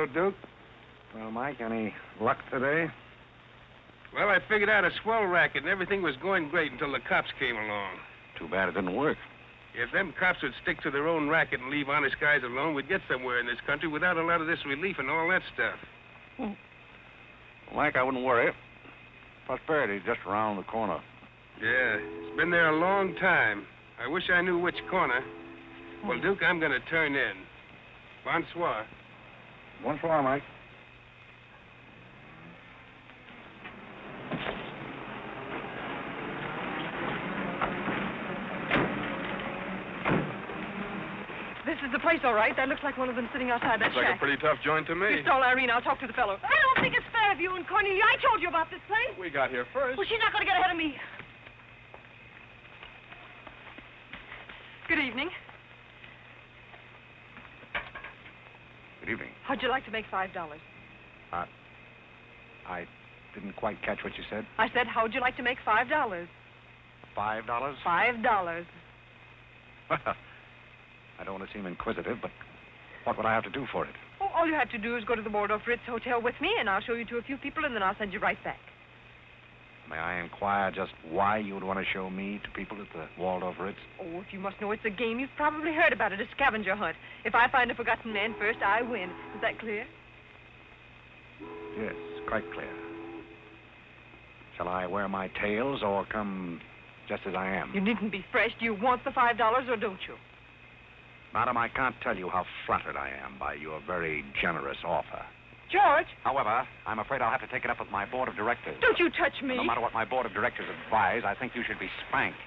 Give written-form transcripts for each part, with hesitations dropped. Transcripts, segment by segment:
Hello, Duke. Well, Mike, any luck today? Well, I figured out a swell racket, and everything was going great until the cops came along. Too bad it didn't work. If them cops would stick to their own racket and leave honest guys alone, we'd get somewhere in this country without a lot of this relief and all that stuff. Well, Mike, I wouldn't worry. Prosperity's just around the corner. Yeah, it's been there a long time. I wish I knew which corner. Well, Duke, I'm going to turn in. Bonsoir. Bonsoir, Mike. This is the place, all right. That looks like one of them sitting outside that Looks shack. like a pretty tough joint to me. You stole Irene. I'll talk to the fellow. I don't think it's fair of you and Cornelia. I told you about this place. We got here first. Well, she's not going to get ahead of me. Good evening. Good evening. How'd you like to make $5? I didn't quite catch what you said. I said, how'd you like to make $5? $5? $5. Well, I don't want to seem inquisitive, but what would I have to do for it? Oh, all you have to do is go to the Waldorf Ritz Hotel with me, and I'll show you to a few people, and then I'll send you right back. May I inquire just why you would want to show me to people at the Waldorf Ritz? Oh, if you must know it's a game, you've probably heard about it, a scavenger hunt. If I find a forgotten man first, I win. Is that clear? Yes, quite clear. Shall I wear my tails or come just as I am? You needn't be fresh. Do you want the $5 or don't you? Madam, I can't tell you how flattered I am by your very generous offer. George! However, I'm afraid I'll have to take it up with my board of directors. Don't you touch me! No matter what my board of directors advise, I think you should be spanked.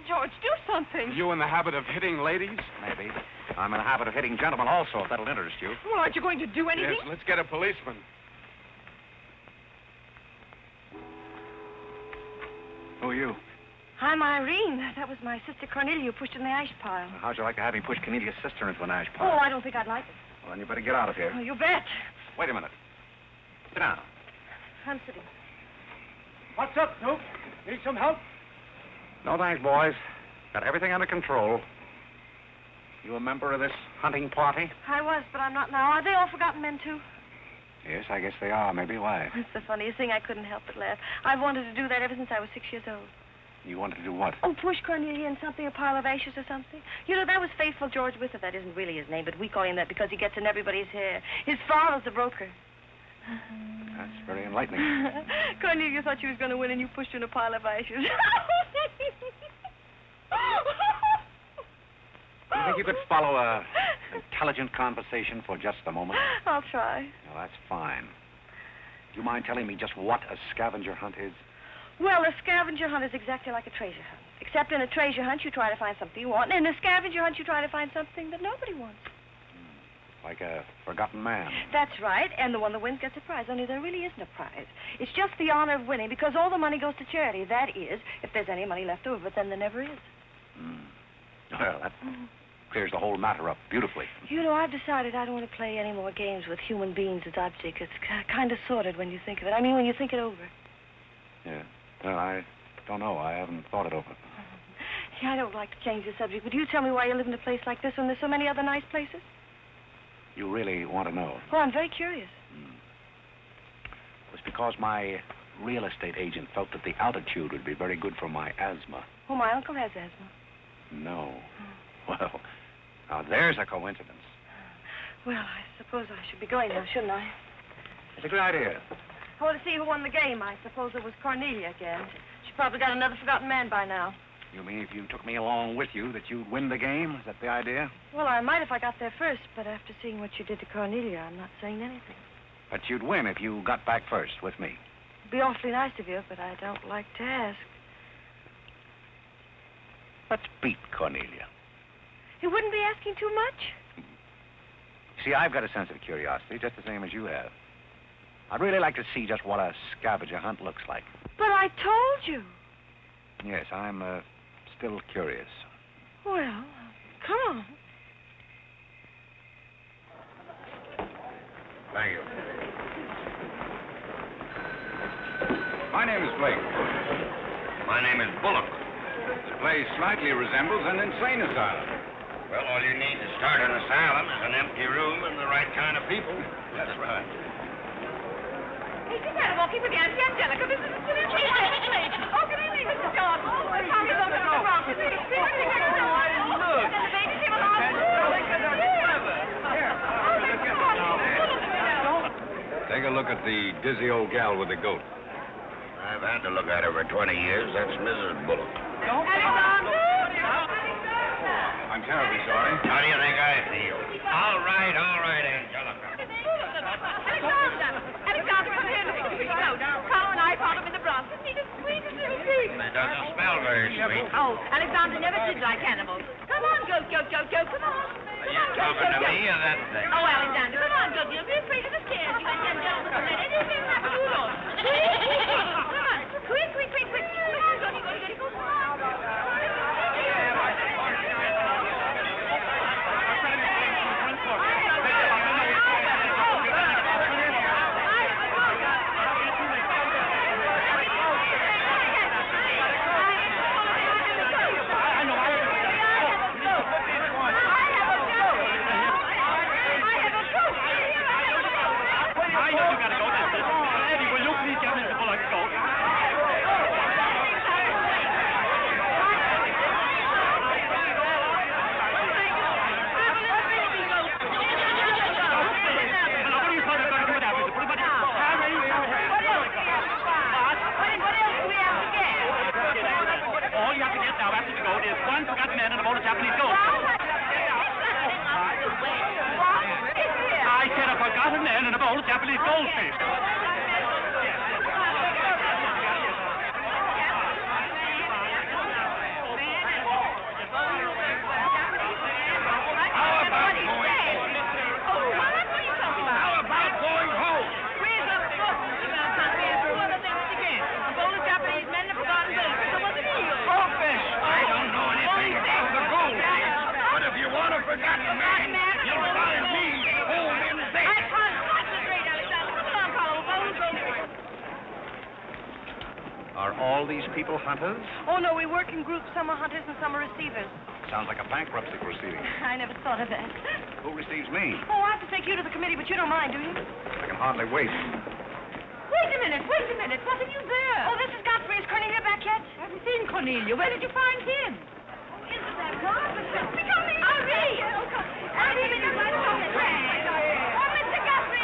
George, do something. You in the habit of hitting ladies? Maybe. I'm in the habit of hitting gentlemen also, if that'll interest you. Well, aren't you going to do anything? Yes, let's get a policeman. Who are you? I'm Irene. That was my sister Cornelia who pushed in the ash pile. How'd you like to have me push Cornelia's sister into an ash Oh, pile? I don't think I'd like it. Well, then you better get out of here. Oh, you bet. Wait a minute. Sit down. I'm sitting. What's up, Duke? Need some help? No thanks, boys. Got everything under control. You a member of this hunting party? I was, but I'm not now. Are they all forgotten men, too? Yes, I guess they are. Maybe. Why? It's the funniest thing. I couldn't help but laugh. I've wanted to do that ever since I was 6 years old. You wanted to do what? Oh, push Cornelia in something, a pile of ashes or something. You know, that was Faithful George Wither. That isn't really his name, but we call him that because he gets in everybody's hair. His father's a broker. That's very enlightening. Cornelia thought she was going to win, and you pushed her in a pile of ashes. Do you think you could follow an intelligent conversation for just a moment? I'll try. Well, that's fine. Do you mind telling me just what a scavenger hunt is? Well, a scavenger hunt is exactly like a treasure hunt. Except in a treasure hunt, you try to find something you want, and in a scavenger hunt, you try to find something that nobody wants. Like a forgotten man. That's right, and the one that wins gets a prize, only there really isn't a prize. It's just the honor of winning, because all the money goes to charity. That is, if there's any money left over, but then there never is. Well, that clears the whole matter up beautifully. You know, I've decided I don't want to play any more games with human beings as objects. It's kind of sordid when you think of it. I mean, when you think it over. Yeah. Well, I don't know. I haven't thought it over. Yeah, I don't like to change the subject, but you tell me why you live in a place like this when there's so many other nice places? You really want to know? Oh, I'm very curious. It was because my real estate agent felt that the altitude would be very good for my asthma. Oh, my uncle has asthma. No. Well, now there's a coincidence. Well, I suppose I should be going now, shouldn't I? It's a good idea. I want to see who won the game. I suppose it was Cornelia again. She probably got another forgotten man by now. You mean if you took me along with you that you'd win the game? Is that the idea? Well, I might if I got there first, but after seeing what you did to Cornelia, I'm not saying anything. But you'd win if you got back first with me. It'd be awfully nice of you, but I don't like to ask. Let's beat Cornelia. You wouldn't be asking too much? See, I've got a sense of curiosity, just the same as you have. I'd really like to see just what a scavenger hunt looks like. But I told you. Yes, I'm still curious. Well, come on. Thank you. My name is Blake. My name is Bullock. This place slightly resembles an insane asylum. Well, all you need to start an asylum is an empty room and the right kind of people. That's right. Hey, just had a walking with Auntie Angelica. This is a silly place. Oh, good evening, Mr. George. Oh, the Tommy's over in the Bronx. Is it seriously going to do? Look. The baby came along. Take a look at the dizzy old gal with the goat. I've had to look at her for 20 years. That's Mrs. Bullock. Alexander! I'm terribly sorry. How do you think I feel? All right, Angelica. Alexander, come here. Look at the goat. Carole and I found him in the Bronx. Isn't he the sweetest little pig? It doesn't smell very sweet. Oh, Alexander never did like animals. Come on, goat, come on. Are you talking to me or that thing? Oh, Alexander, come on, goat. You'll be afraid of the scares. You and them gentlemen will let anything happen to you, Lord. Come on. Quick. Come on, goat. Come on. All these people hunters? Oh, no, we work in groups. Some are hunters and some are receivers. Sounds like a bankruptcy proceeding. I never thought of that. Who receives me? Oh, I have to take you to the committee, but you don't mind, do you? I can hardly wait. Wait a minute. What have you there? Oh, this is Godfrey. Is Cornelia back yet? I haven't seen Cornelia. Where did you find him? Isn't that marvelous? Hurry! Mr. Godfrey!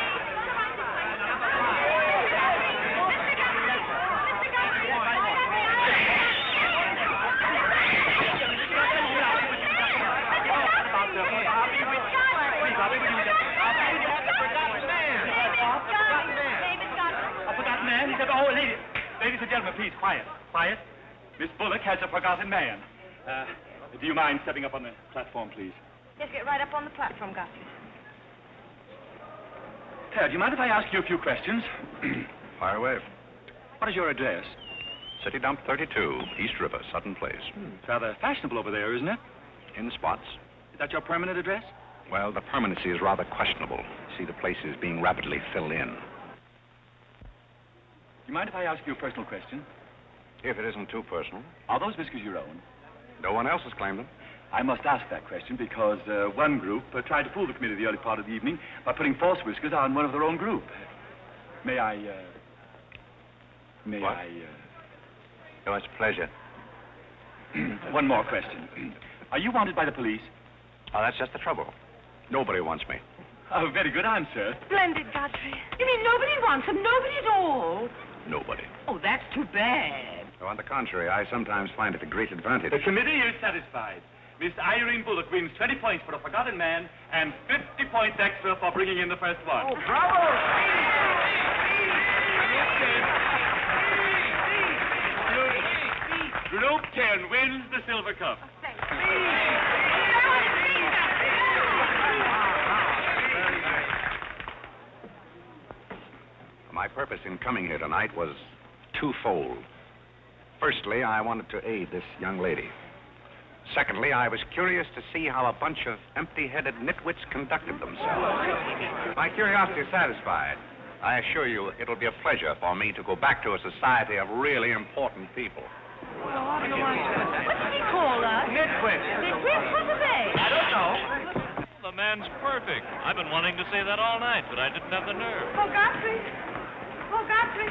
Ladies and gentlemen, please, quiet. Miss Bullock has a forgotten man. Do you mind stepping up on the platform, please? Yes, get right up on the platform, Godfrey. Do you mind if I ask you a few questions? Fire away. What is your address? City Dump 32, East River, Sutton Place. It's rather fashionable over there, isn't it? In spots. Is that your permanent address? Well, the permanency is rather questionable. See, the place is being rapidly filled in. Do you mind if I ask you a personal question? If it isn't too personal. Are those whiskers your own? No one else has claimed them. I must ask that question because one group tried to fool the committee the early part of the evening by putting false whiskers on one of their own group. May I... What? Oh, it's a pleasure. One more question. Are you wanted by the police? Oh, that's just the trouble. Nobody wants me. Oh, very good answer. Splendid, Godfrey. You mean nobody wants him? Nobody at all? Nobody. Oh, that's too bad. Oh, on the contrary, I sometimes find it a great advantage. The committee is satisfied. Miss Irene Bullock wins 20 points for a forgotten man and 50 points extra for bringing in the first one. Oh, bravo! Group 10 wins the silver cup. My purpose in coming here tonight was twofold. Firstly, I wanted to aid this young lady. Secondly, I was curious to see how a bunch of empty-headed nitwits conducted themselves. My curiosity is satisfied. I assure you it'll be a pleasure for me to go back to a society of really important people. What did he call us? Nitwit. Nitwit? What are they? I don't know. The man's perfect. I've been wanting to say that all night, but I didn't have the nerve. Oh, Godfrey. Oh, Godfrey.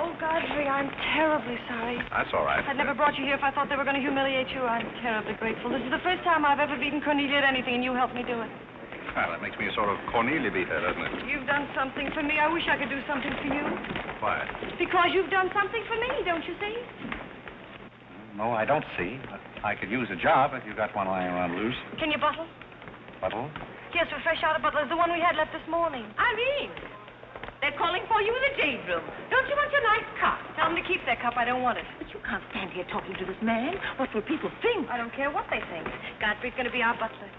Oh, Godfrey, I'm terribly sorry. That's all right. I'd never brought you here if I thought they were going to humiliate you. I'm terribly grateful. This is the first time I've ever beaten Cornelia at anything, and you helped me do it. Well, that makes me a sort of Cornelia beater, doesn't it? You've done something for me. I wish I could do something for you. Why? Because you've done something for me, don't you see? No, I don't see. But I could use a job if you got one lying around loose. Can you bottle? Buttle? Yes, we're fresh out of Butler's, the one we had left this morning. Irene. They're calling for you in the jade room. Don't you want your nice cup? Tell them to keep their cup. I don't want it. But you can't stand here talking to this man. What will people think? I don't care what they think. Godfrey's going to be our butler.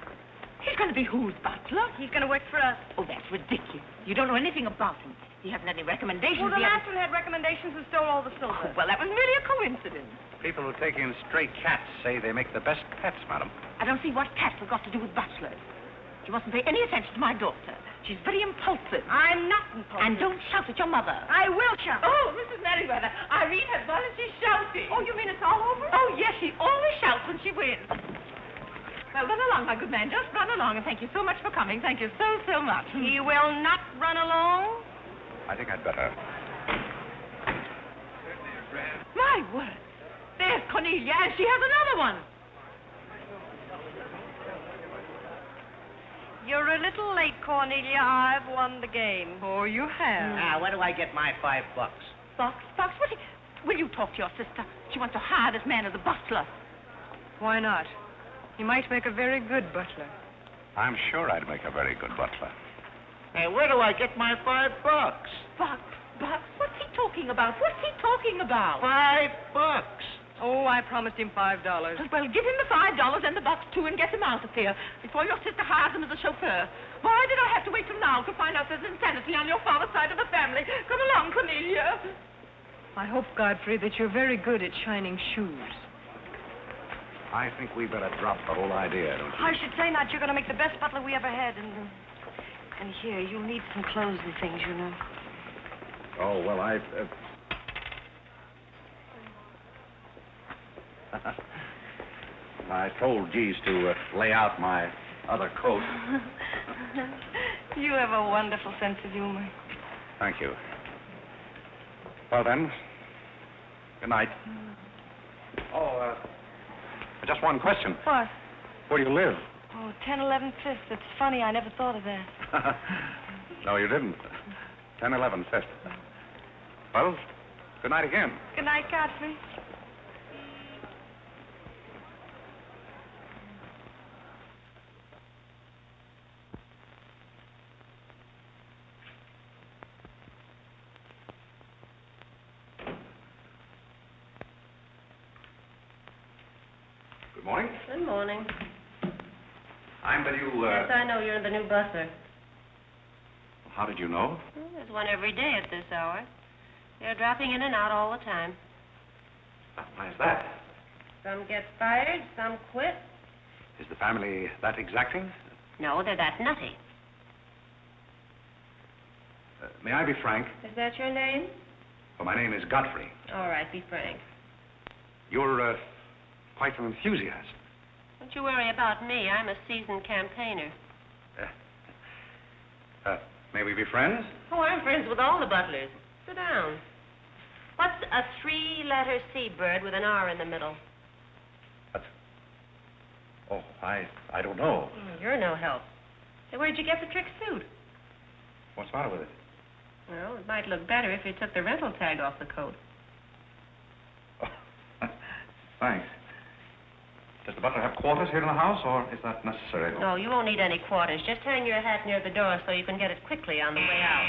He's going to be whose butler? He's going to work for us. Oh, that's ridiculous. You don't know anything about him. He hasn't any recommendations. Well, the He hasn't- last one had recommendations and stole all the silver. Oh, well, that was really a coincidence. People who take in stray cats say they make the best pets, madam. I don't see what cats have got to do with butlers. You mustn't pay any attention to my daughter. She's very impulsive. I'm not impulsive. And don't shout at your mother. I will shout. Oh, Mrs. Merriweather, Irene has gone and she's shouting. Oh, you mean it's all over? Oh, yes, she always shouts when she wins. Well, run along, my good man. Just run along, and thank you so much for coming. Thank you so, so much. He will not run along. I think I'd better. My word. There's Cornelia, and she has another one. You're a little late, Cornelia. I've won the game. Oh, you have. Now, where do I get my $5? Fox, will you talk to your sister? She wants to hire this man as a butler. Why not? He might make a very good butler. I'm sure I'd make a very good butler. Hey, where do I get my $5? Fox, what's he talking about? What's he talking about? $5. Oh, I promised him $5. Well, give him the $5 and the bucks, too, and get him out of here before your sister hires him as a chauffeur. Why did I have to wait till now to find out there's insanity on your father's side of the family? Come along, Cornelia. I hope, Godfrey, that you're very good at shining shoes. I think we better drop the whole idea, don't you? I should say not. You're going to make the best butler we ever had. And here, you'll need some clothes and things, you know. Oh, well, I told Geese to lay out my other coat. You have a wonderful sense of humor. Thank you. Well, then, good night. Oh, just one question. What? Where do you live? Oh, 1011 Fifth. It's funny. I never thought of that. No, you didn't. 1011 Fifth. Well, good night again. Good night, Godfrey. Good morning. Good morning. I'm the new, Yes, I know you're the new butler. How did you know? Well, there's one every day at this hour. They're dropping in and out all the time. Why is that? Some get fired, some quit. Is the family that exacting? No, they're that nutty. May I be frank? Is that your name? Well, my name is Godfrey. All right, be frank. You're, quite an enthusiast. Don't you worry about me. I'm a seasoned campaigner. May we be friends? Oh, I'm friends with all the butlers. Sit down. What's a three-letter seabird with an R in the middle? Oh, I don't know. You're no help. Hey, where'd you get the trick suit? What's the matter with it? Well, it might look better if you took the rental tag off the coat. Oh, thanks. Does the butler have quarters here in the house, or is that necessary? No, you won't need any quarters. Just hang your hat near the door so you can get it quickly on the way out.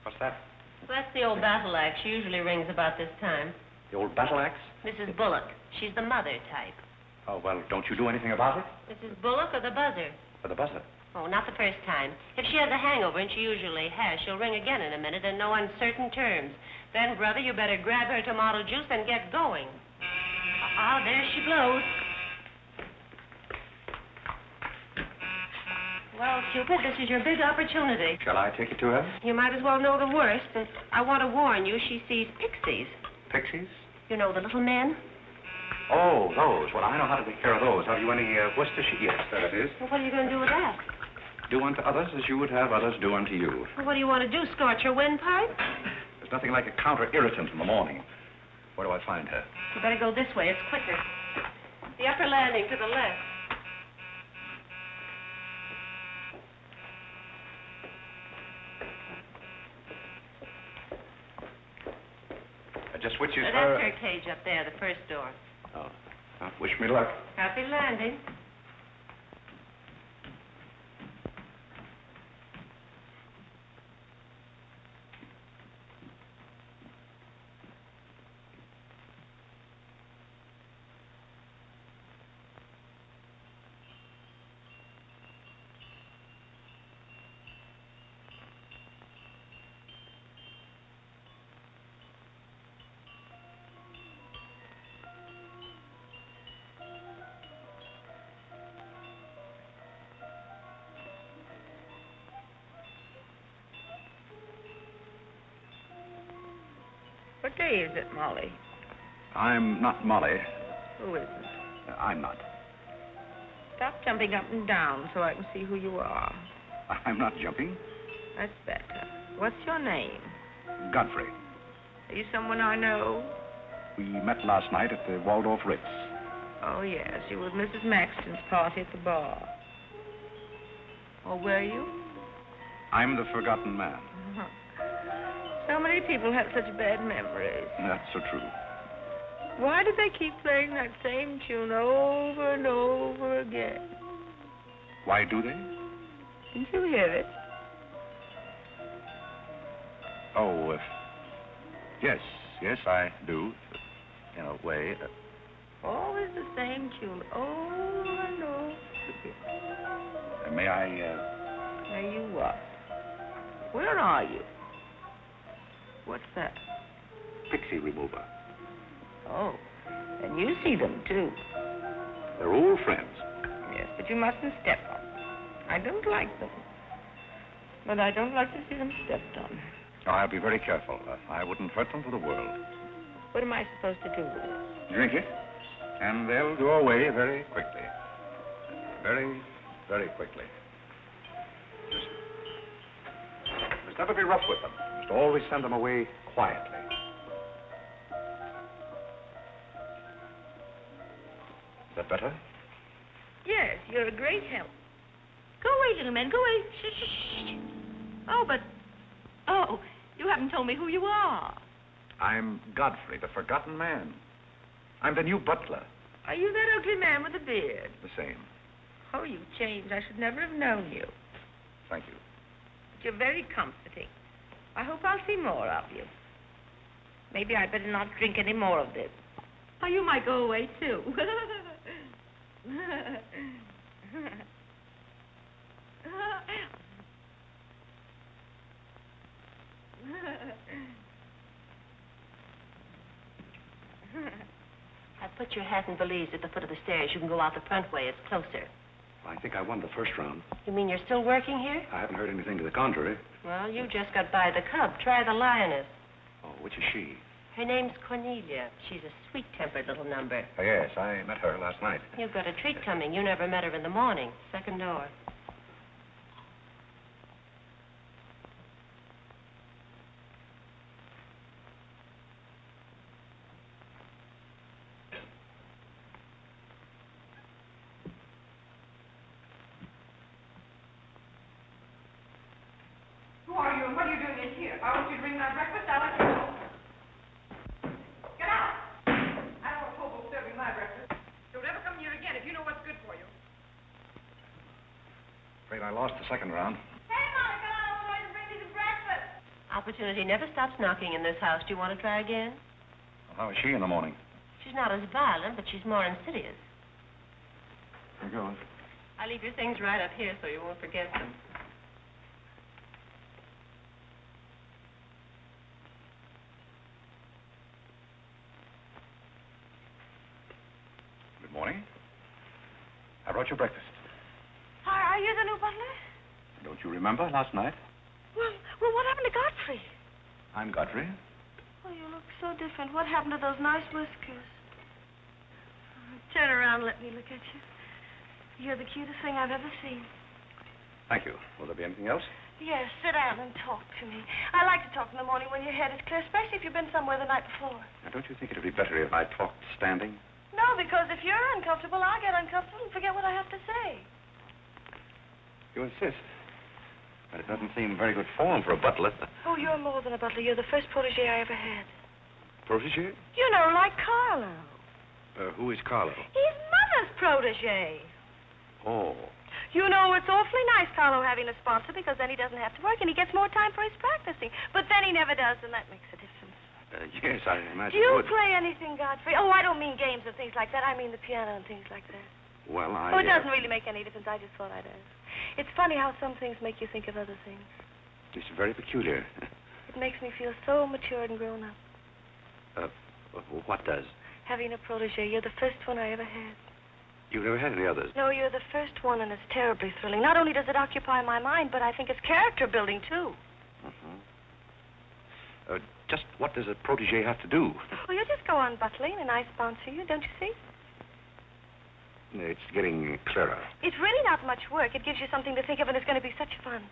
What's that? Well, that's the old battle axe. She usually rings about this time. The old battle axe? Mrs. Bullock. She's the mother type. Oh, well, don't you do anything about it? Mrs. Bullock or the buzzer? For the buzzer. Oh, not the first time. If she has a hangover, and she usually has, she'll ring again in a minute in no uncertain terms. Then, brother, you better grab her tomato juice and get going. There she blows. Well, Cupid, this is your big opportunity. Shall I take you to her? You might as well know the worst, but I want to warn you, she sees pixies. Pixies? You know, the little men? Oh, those. Well, I know how to take care of those. Have you any Worcestershire? Yes, there it is. Well, what are you going to do with that? Do unto others as you would have others do unto you. Well, what do you want to do, scorch your windpipe? There's nothing like a counter-irritant in the morning. Where do I find her? You better go this way. It's quicker. The upper landing to the left. Just which is That's her... her cage up there, the first door. Oh. Wish me luck. Happy landing. What day is it, Molly? I'm not Molly. Who is it? I'm not. Stop jumping up and down so I can see who you are. I'm not jumping. That's better. What's your name? Godfrey. Are you someone I know? We met last night at the Waldorf Ritz. Oh, yes. You were at Mrs. Maxton's party at the bar. Or were you? I'm the forgotten man. Uh-huh. So many people have such bad memories. That's so true. Why do they keep playing that same tune over and over again? Why do they? Didn't you hear it? Oh, yes, I do. In a way. Always the same tune, over and over again. May I, May you what? Where are you? What's that? Pixie remover. Oh, and you see them, too. They're old friends. Yes, but you mustn't step on them. I don't like them. But I don't like to see them stepped on. Oh, I'll be very careful. I wouldn't hurt them for the world. What am I supposed to do with it? Drink it, and they'll go away very quickly. Very, very quickly. Just never be rough with them. Just always send them away quietly. Is that better? Yes, you're a great help. Go away, little man, go away. Shh, shh, shh. Oh, but... Oh, you haven't told me who you are. I'm Godfrey, the forgotten man. I'm the new butler. Are you that ugly man with the beard? The same. Oh, you've changed. I should never have known you. Thank you. But you're very comforting. I hope I'll see more of you. Maybe I'd better not drink any more of this. Oh, you might go away, too. I put your hat and valise at the foot of the stairs. You can go out the front way. It's closer. I think I won the first round. You mean you're still working here? I haven't heard anything to the contrary. Well, you just got by the cub. Try the lioness. Oh, which is she? Her name's Cornelia. She's a sweet-tempered little number. Oh, yes, I met her last night. You've got a treat coming. You never met her in the morning. Second door. Who are you and what are you doing in here? If I want you to bring my breakfast, I'll let you know. Get out! I don't want hobo serving my breakfast. Don't ever come here again if you know what's good for you. Afraid I lost the second round. Hey, Molly, come on over and bring me some breakfast. Opportunity never stops knocking in this house. Do you want to try again? Well, how is she in the morning? She's not as violent, but she's more insidious. Here goes. I'll leave your things right up here so you won't forget them. Good morning. I brought you breakfast. Are you the new butler? you remember last night? Well, what happened to Godfrey? I'm Godfrey. Oh, you look so different. What happened to those nice whiskers? Turn around and let me look at you. You're the cutest thing I've ever seen. Thank you. Will there be anything else? Yes, sit down and talk to me. I like to talk in the morning when your head is clear, especially if you've been somewhere the night before. Now, don't you think it would be better if I talked standing? No, because if you're uncomfortable, I'll get uncomfortable and forget what I have to say. You insist. But it doesn't seem very good form for a butler. Oh, you're more than a butler. You're the first protege I ever had. Protege? You know, like Carlo. Who is Carlo? He's Mother's protege. Oh. You know, it's awfully nice, Carlo, having a sponsor, because then he doesn't have to work and he gets more time for his practicing. But then he never does, and that makes a difference. Yes, I imagine Do you it would. play anything, Godfrey? Oh, I don't mean games and things like that. I mean the piano and things like that. Well, Oh, it doesn't really make any difference. I just thought I'd ask. It's funny how some things make you think of other things. It's very peculiar. It makes me feel so mature and grown up. What does? Having a protege. You're the first one I ever had. You've never had any others? No, you're the first one, and it's terribly thrilling. Not only does it occupy my mind, but I think it's character building, too. Just what does a protege have to do? Well, you just go on butling, and I sponsor you, don't you see? It's getting clearer. It's really not much work. It gives you something to think of, and it's going to be such fun.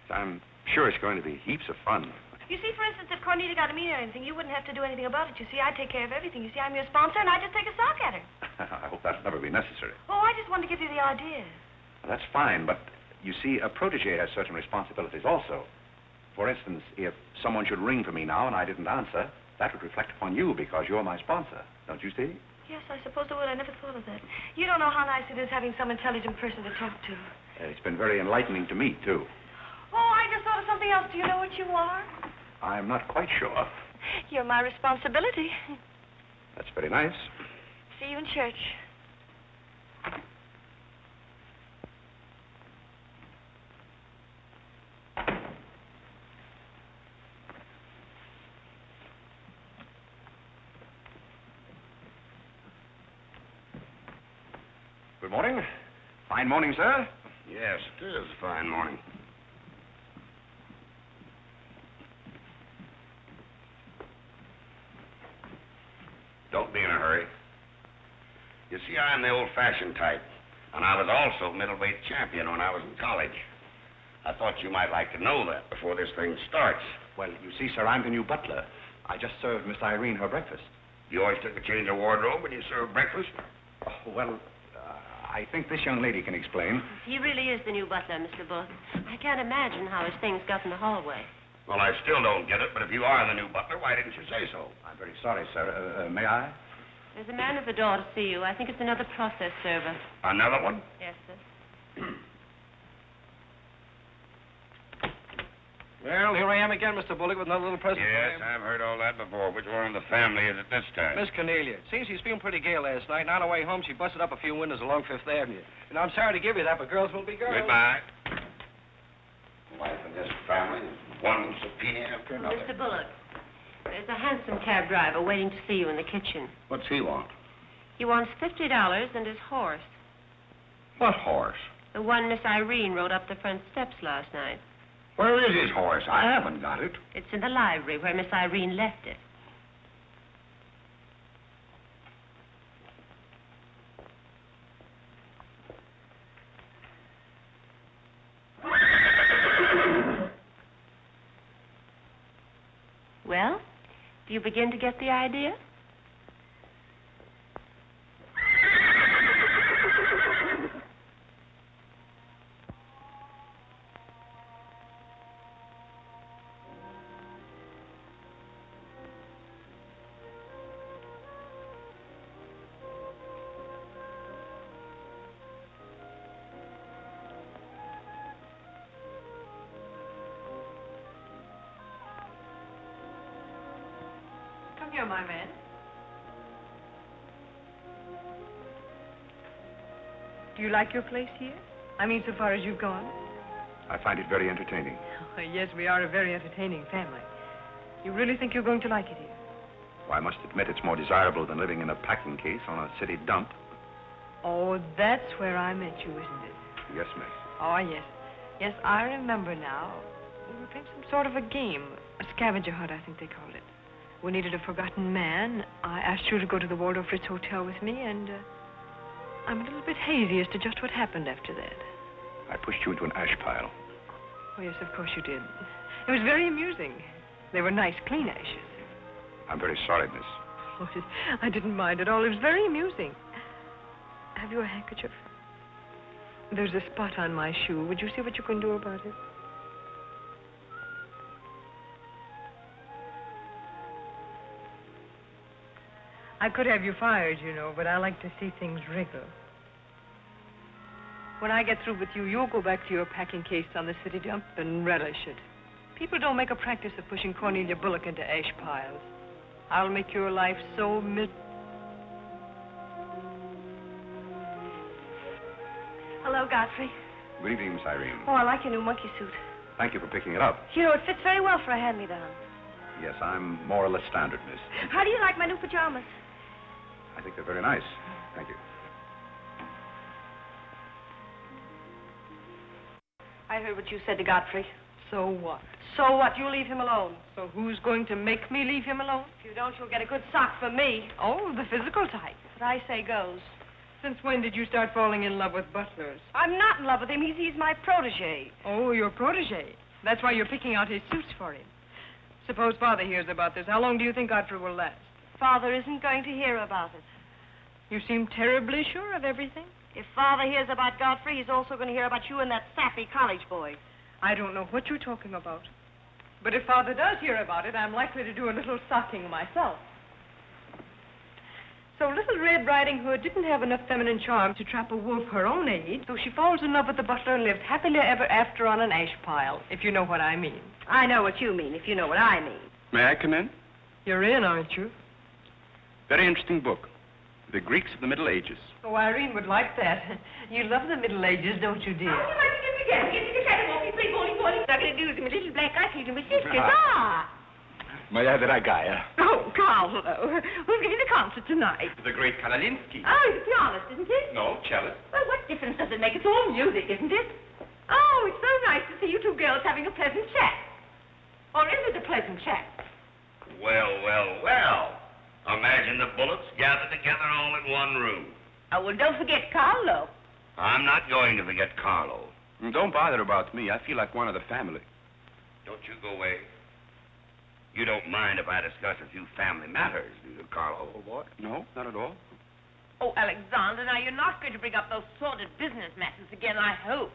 I'm sure it's going to be heaps of fun. You see, for instance, if Cornelia got a mean or anything, you wouldn't have to do anything about it. You see, I take care of everything. You see, I'm your sponsor, and I just take a sock at her. I hope that'll never be necessary. Oh, I just wanted to give you the idea. Well, that's fine, but you see, a protege has certain responsibilities also. For instance, if someone should ring for me now and I didn't answer, that would reflect upon you because you're my sponsor. Don't you see? Yes, I suppose it would. I never thought of that. You don't know how nice it is having some intelligent person to talk to. It's been very enlightening to me, too. Oh, I just thought of something else. Do you know what you are? I'm not quite sure. You're my responsibility. That's very nice. See you in church. Good morning. Fine morning, sir. Yes, it is a fine morning. Don't be in a hurry. You see, I'm the old-fashioned type, and I was also middleweight champion when I was in college. I thought you might like to know that before this thing starts. Well, you see, sir, I'm the new butler. I just served Miss Irene her breakfast. You always took a change of wardrobe when you served breakfast? Oh, well, I think this young lady can explain. He really is the new butler, Mr. Bull. I can't imagine how his things got in the hallway. Well, I still don't get it, but if you are the new butler, why didn't you say so? I'm very sorry, sir. May I? There's a man at the door to see you. I think it's another process server. Another one? Yes, sir. Well, here I am again, Mr. Bullock, with another little present Yes, for you. I've heard all that before. Which one in the family is it this time? Miss Cornelia. Seems she's feeling pretty gay last night, and on her way home, she busted up a few windows along Fifth Avenue. And I'm sorry to give you that, but girls will be girls. Goodbye. Life in this family is one subpoena after another. Mr. Bullock, there's a hansom cab driver waiting to see you in the kitchen. What's he want? He wants $50 and his horse. What horse? The one Miss Irene rode up the front steps last night. Where is his horse? I haven't got it. It's in the library where Miss Irene left it. Well, do you begin to get the idea? Come here, my man. Do you like your place here? I mean, so far as you've gone? I find it very entertaining. Oh, yes, we are a very entertaining family. You really think you're going to like it here? Well, I must admit it's more desirable than living in a packing case on a city dump. Oh, that's where I met you, isn't it? Yes, miss. Oh, yes. Yes, I remember now. We were playing some sort of a game. A scavenger hunt, I think they called it. We needed a forgotten man. I asked you to go to the Waldorf Ritz Hotel with me, and I'm a little bit hazy as to just what happened after that. I pushed you into an ash pile. Oh, yes, of course you did. It was very amusing. They were nice, clean ashes. I'm very sorry, miss. Oh, I didn't mind at all. It was very amusing. Have you a handkerchief? There's a spot on my shoe. Would you see what you can do about it? I could have you fired, you know, but I like to see things wriggle. When I get through with you, you'll go back to your packing case on the city dump and relish it. People don't make a practice of pushing Cornelia Bullock into ash piles. I'll make your life so Hello, Godfrey. Good evening, Miss Irene. Oh, I like your new monkey suit. Thank you for picking it up. You know, it fits very well for a hand-me-down. Yes, I'm more or less standard, miss. How do you like my new pajamas? I think they're very nice. Thank you. I heard what you said to Godfrey. So what? So what? You leave him alone. So who's going to make me leave him alone? If you don't, you'll get a good sock from me. Oh, the physical type. What I say goes. Since when did you start falling in love with butlers? I'm not in love with him. He's my protege. Oh, your protege. That's why you're picking out his suits for him. Suppose Father hears about this. How long do you think Godfrey will last? Father isn't going to hear about it. You seem terribly sure of everything. If Father hears about Godfrey, he's also going to hear about you and that sappy college boy. I don't know what you're talking about. But if Father does hear about it, I'm likely to do a little socking myself. So little Red Riding Hood didn't have enough feminine charm to trap a wolf her own age, so she falls in love with the butler and lived happily ever after on an ash pile, if you know what I mean. I know what you mean, if you know what I mean. May I come in? You're in, aren't you? Very interesting book. The Greeks of the Middle Ages. Oh, Irene would like that. You love the Middle Ages, don't you, dear? Oh, I think again. Get the cat off. He's playing bowling. I'm going to do some little black eye to my sisters. Ah! May I have the ragaya? Oh, Carole. Who's giving the concert tonight? The great Karolinsky. Oh, he's a pianist, isn't he? No, cellist. Well, what difference does it make? It's all music, isn't it? Oh, it's so nice to see you two girls having a pleasant chat. Or is it a pleasant chat? Well, well, well. Imagine the Bullocks gathered together all in one room. Oh, well, don't forget Carlo. I'm not going to forget Carlo. Don't bother about me. I feel like one of the family. Don't you go away. You don't mind if I discuss a few family matters, do you, Carlo? What? No, not at all. Oh, Alexander, now you're not going to bring up those sordid business matters again, I hope.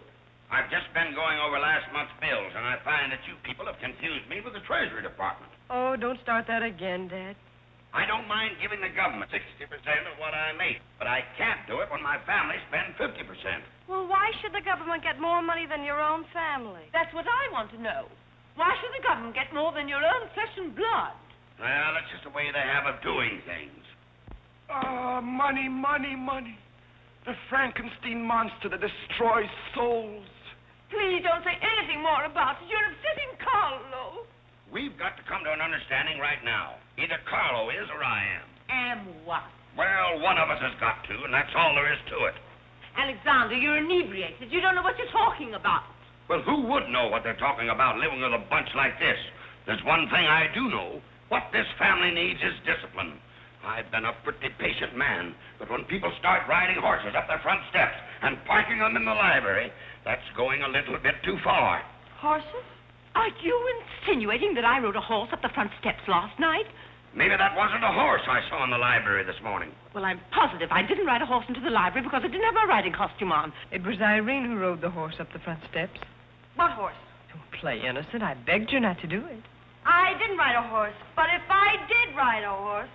I've just been going over last month's bills, and I find that you people have confused me with the Treasury Department. Oh, don't start that again, Dad. I don't mind giving the government 60% of what I make, but I can't do it when my family spends 50%. Well, why should the government get more money than your own family? That's what I want to know. Why should the government get more than your own flesh and blood? Well, that's just the way they have of doing things. Ah, money, money, money. The Frankenstein monster that destroys souls. Please don't say anything more about it. You're upsetting Carlo. We've got to come to an understanding right now. Either Carlo is or I am. Am what? Well, one of us has got to, and that's all there is to it. Alexander, you're inebriated. You don't know what you're talking about. Well, who would know what they're talking about living with a bunch like this? There's one thing I do know. What this family needs is discipline. I've been a pretty patient man, but when people start riding horses up their front steps and parking them in the library, that's going a little bit too far. Horses? Are you insinuating that I rode a horse up the front steps last night? Maybe that wasn't a horse I saw in the library this morning. Well, I'm positive I didn't ride a horse into the library because I didn't have my riding costume on. It was Irene who rode the horse up the front steps. What horse? Don't play innocent. I begged you not to do it. I didn't ride a horse, but if I did ride a horse,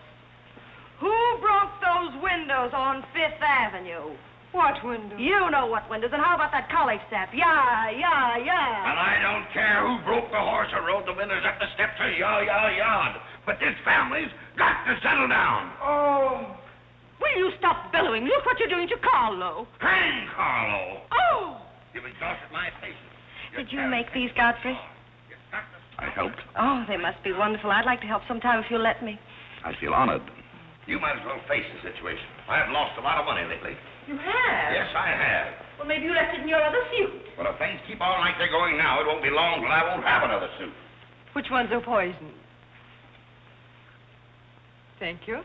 who broke those windows on Fifth Avenue? What window? You know what windows, and how about that college step? Yeah. And I don't care who broke the horse or rode the windows up the steps or yard. But this family's got to settle down. Oh. Will you stop bellowing? Look what you're doing to Carlo. Hang Carlo. Oh! You've exhausted my patience. Did you make these, Godfrey? I helped. Oh, they must be wonderful. I'd like to help sometime if you'll let me. I feel honored. You might as well face the situation. I have lost a lot of money lately. You have? Yes, I have. Well, maybe you left it in your other suit. Well, if things keep on like they're going now, it won't be long till I won't have another suit. Which ones are poisoned? Thank you.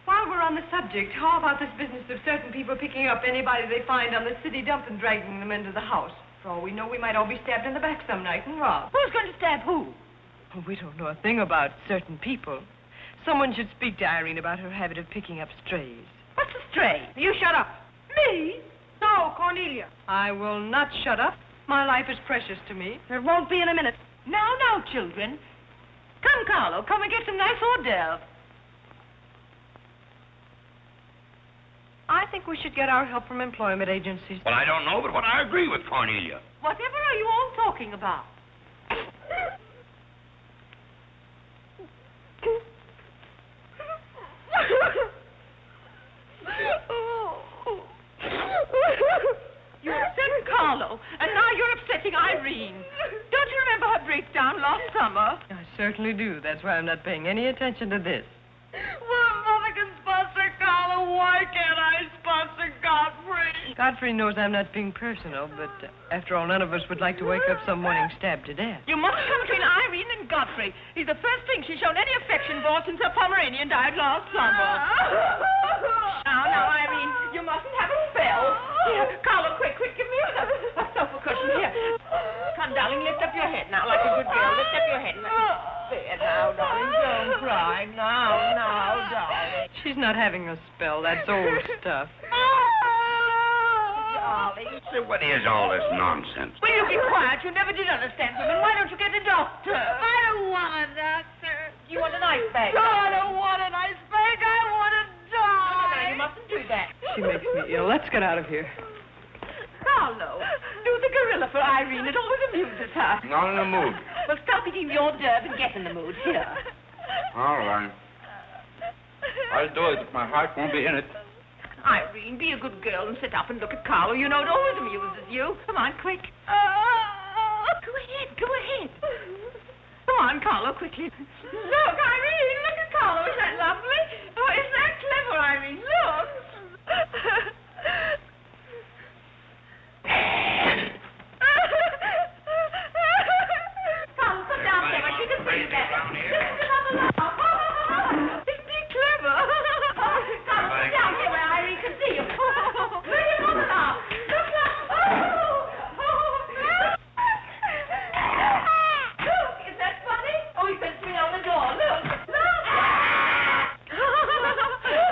While we're on the subject, how about this business of certain people picking up anybody they find on the city dump and dragging them into the house? For all we know, we might all be stabbed in the back some night and robbed. Who's going to stab who? Oh, we don't know a thing about certain people. Someone should speak to Irene about her habit of picking up strays. What's a stray? You shut up. Me? No, Cornelia. I will not shut up. My life is precious to me. It won't be in a minute. Now, children. Come, Carlo, come and get some nice hors d'oeuvres. I think we should get our help from employment agencies. Well, I don't know, but what I agree with Cornelia. Whatever are you all talking about? You upset Carlo, and now you're upsetting Irene. Don't you remember her breakdown last summer? I certainly do. That's why I'm not paying any attention to this. Well, Mother can sponsor Carla. Why can't I sponsor Godfrey? Godfrey knows I'm not being personal, but after all, none of us would like to wake up some morning stabbed to death. You mustn't come between Irene and Godfrey. He's the first thing she's shown any affection for since her Pomeranian died last summer. Now, Irene, you mustn't have a spell. Here, Carlo, quick, give me a sofa cushion. Here. Come, darling, lift up your head now like a good girl. Lift up your head. There now, darling, don't cry. Now, darling. She's not having a spell. That's old stuff. Darling. So what is all this nonsense? Will you be quiet? You never did understand women. Why don't you get a doctor? I don't want a doctor. You want an ice bag? No, I don't want an ice bag. I want to die. No, you mustn't do that. She makes me ill. Let's get out of here. Carlo, do the gorilla for Irene. It always amuses her. Not in the mood. Well, stop eating the hors d'oeuvre and get in the mood. Here. All right. I'll do it, but my heart won't be in it. Irene, be a good girl and sit up and look at Carlo. You know it always amuses you. Come on, quick. Go ahead. Come on, Carlo, quickly. Look, Irene, look at Carlo. Isn't that lovely? Oh, isn't that clever, Irene? Look. Carlo, come down there. She can see that. Isn't he clever? Carlo, come down here where Irene can see you. Look at him now. Look. Look, is that funny? Oh, he sent me on the door. Look.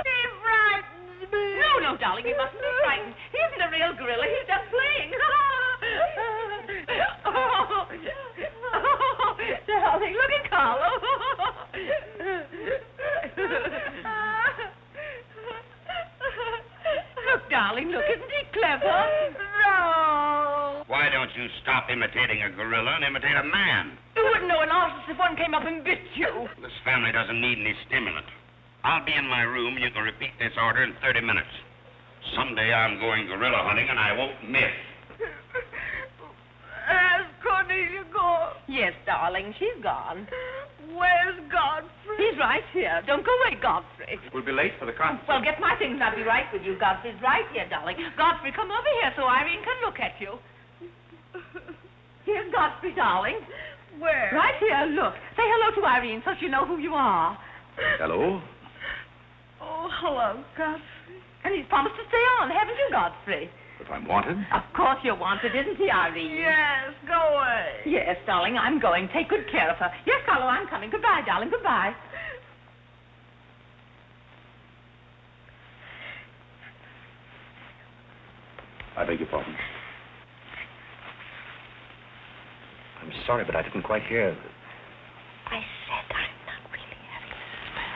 He frightens me. No, darling, you mustn't be frightened. He isn't a real gorilla. He's just playing. Darling, look at Carlo. Look, darling, look. Isn't he clever? No. Why don't you stop imitating a gorilla and imitate a man? You wouldn't know an artist if one came up and bit you. This family doesn't need any stimulant. I'll be in my room and you can repeat this order in 30 minutes. Someday I'm going gorilla hunting and I won't miss. Has Cornelia gone? Yes, darling, she's gone. Where's Godfrey? He's right here. Don't go away, Godfrey. We'll be late for the concert. Well, get my things and I'll be right with you. Godfrey's right here, darling. Godfrey, come over here so Irene can look at you. Here's Godfrey, darling. Where? Right here, look. Say hello to Irene so she'll know who you are. Hello? Oh, hello, Godfrey. And he's promised to stay on, haven't you, Godfrey? If I'm wanted? Of course you're wanted, isn't he, Irene? Yes, go away. Yes, darling, I'm going. Take good care of her. Yes, Carlo, I'm coming. Goodbye, darling. Goodbye. I beg your pardon. I'm sorry, but I didn't quite hear. I said I'm not really having a spell.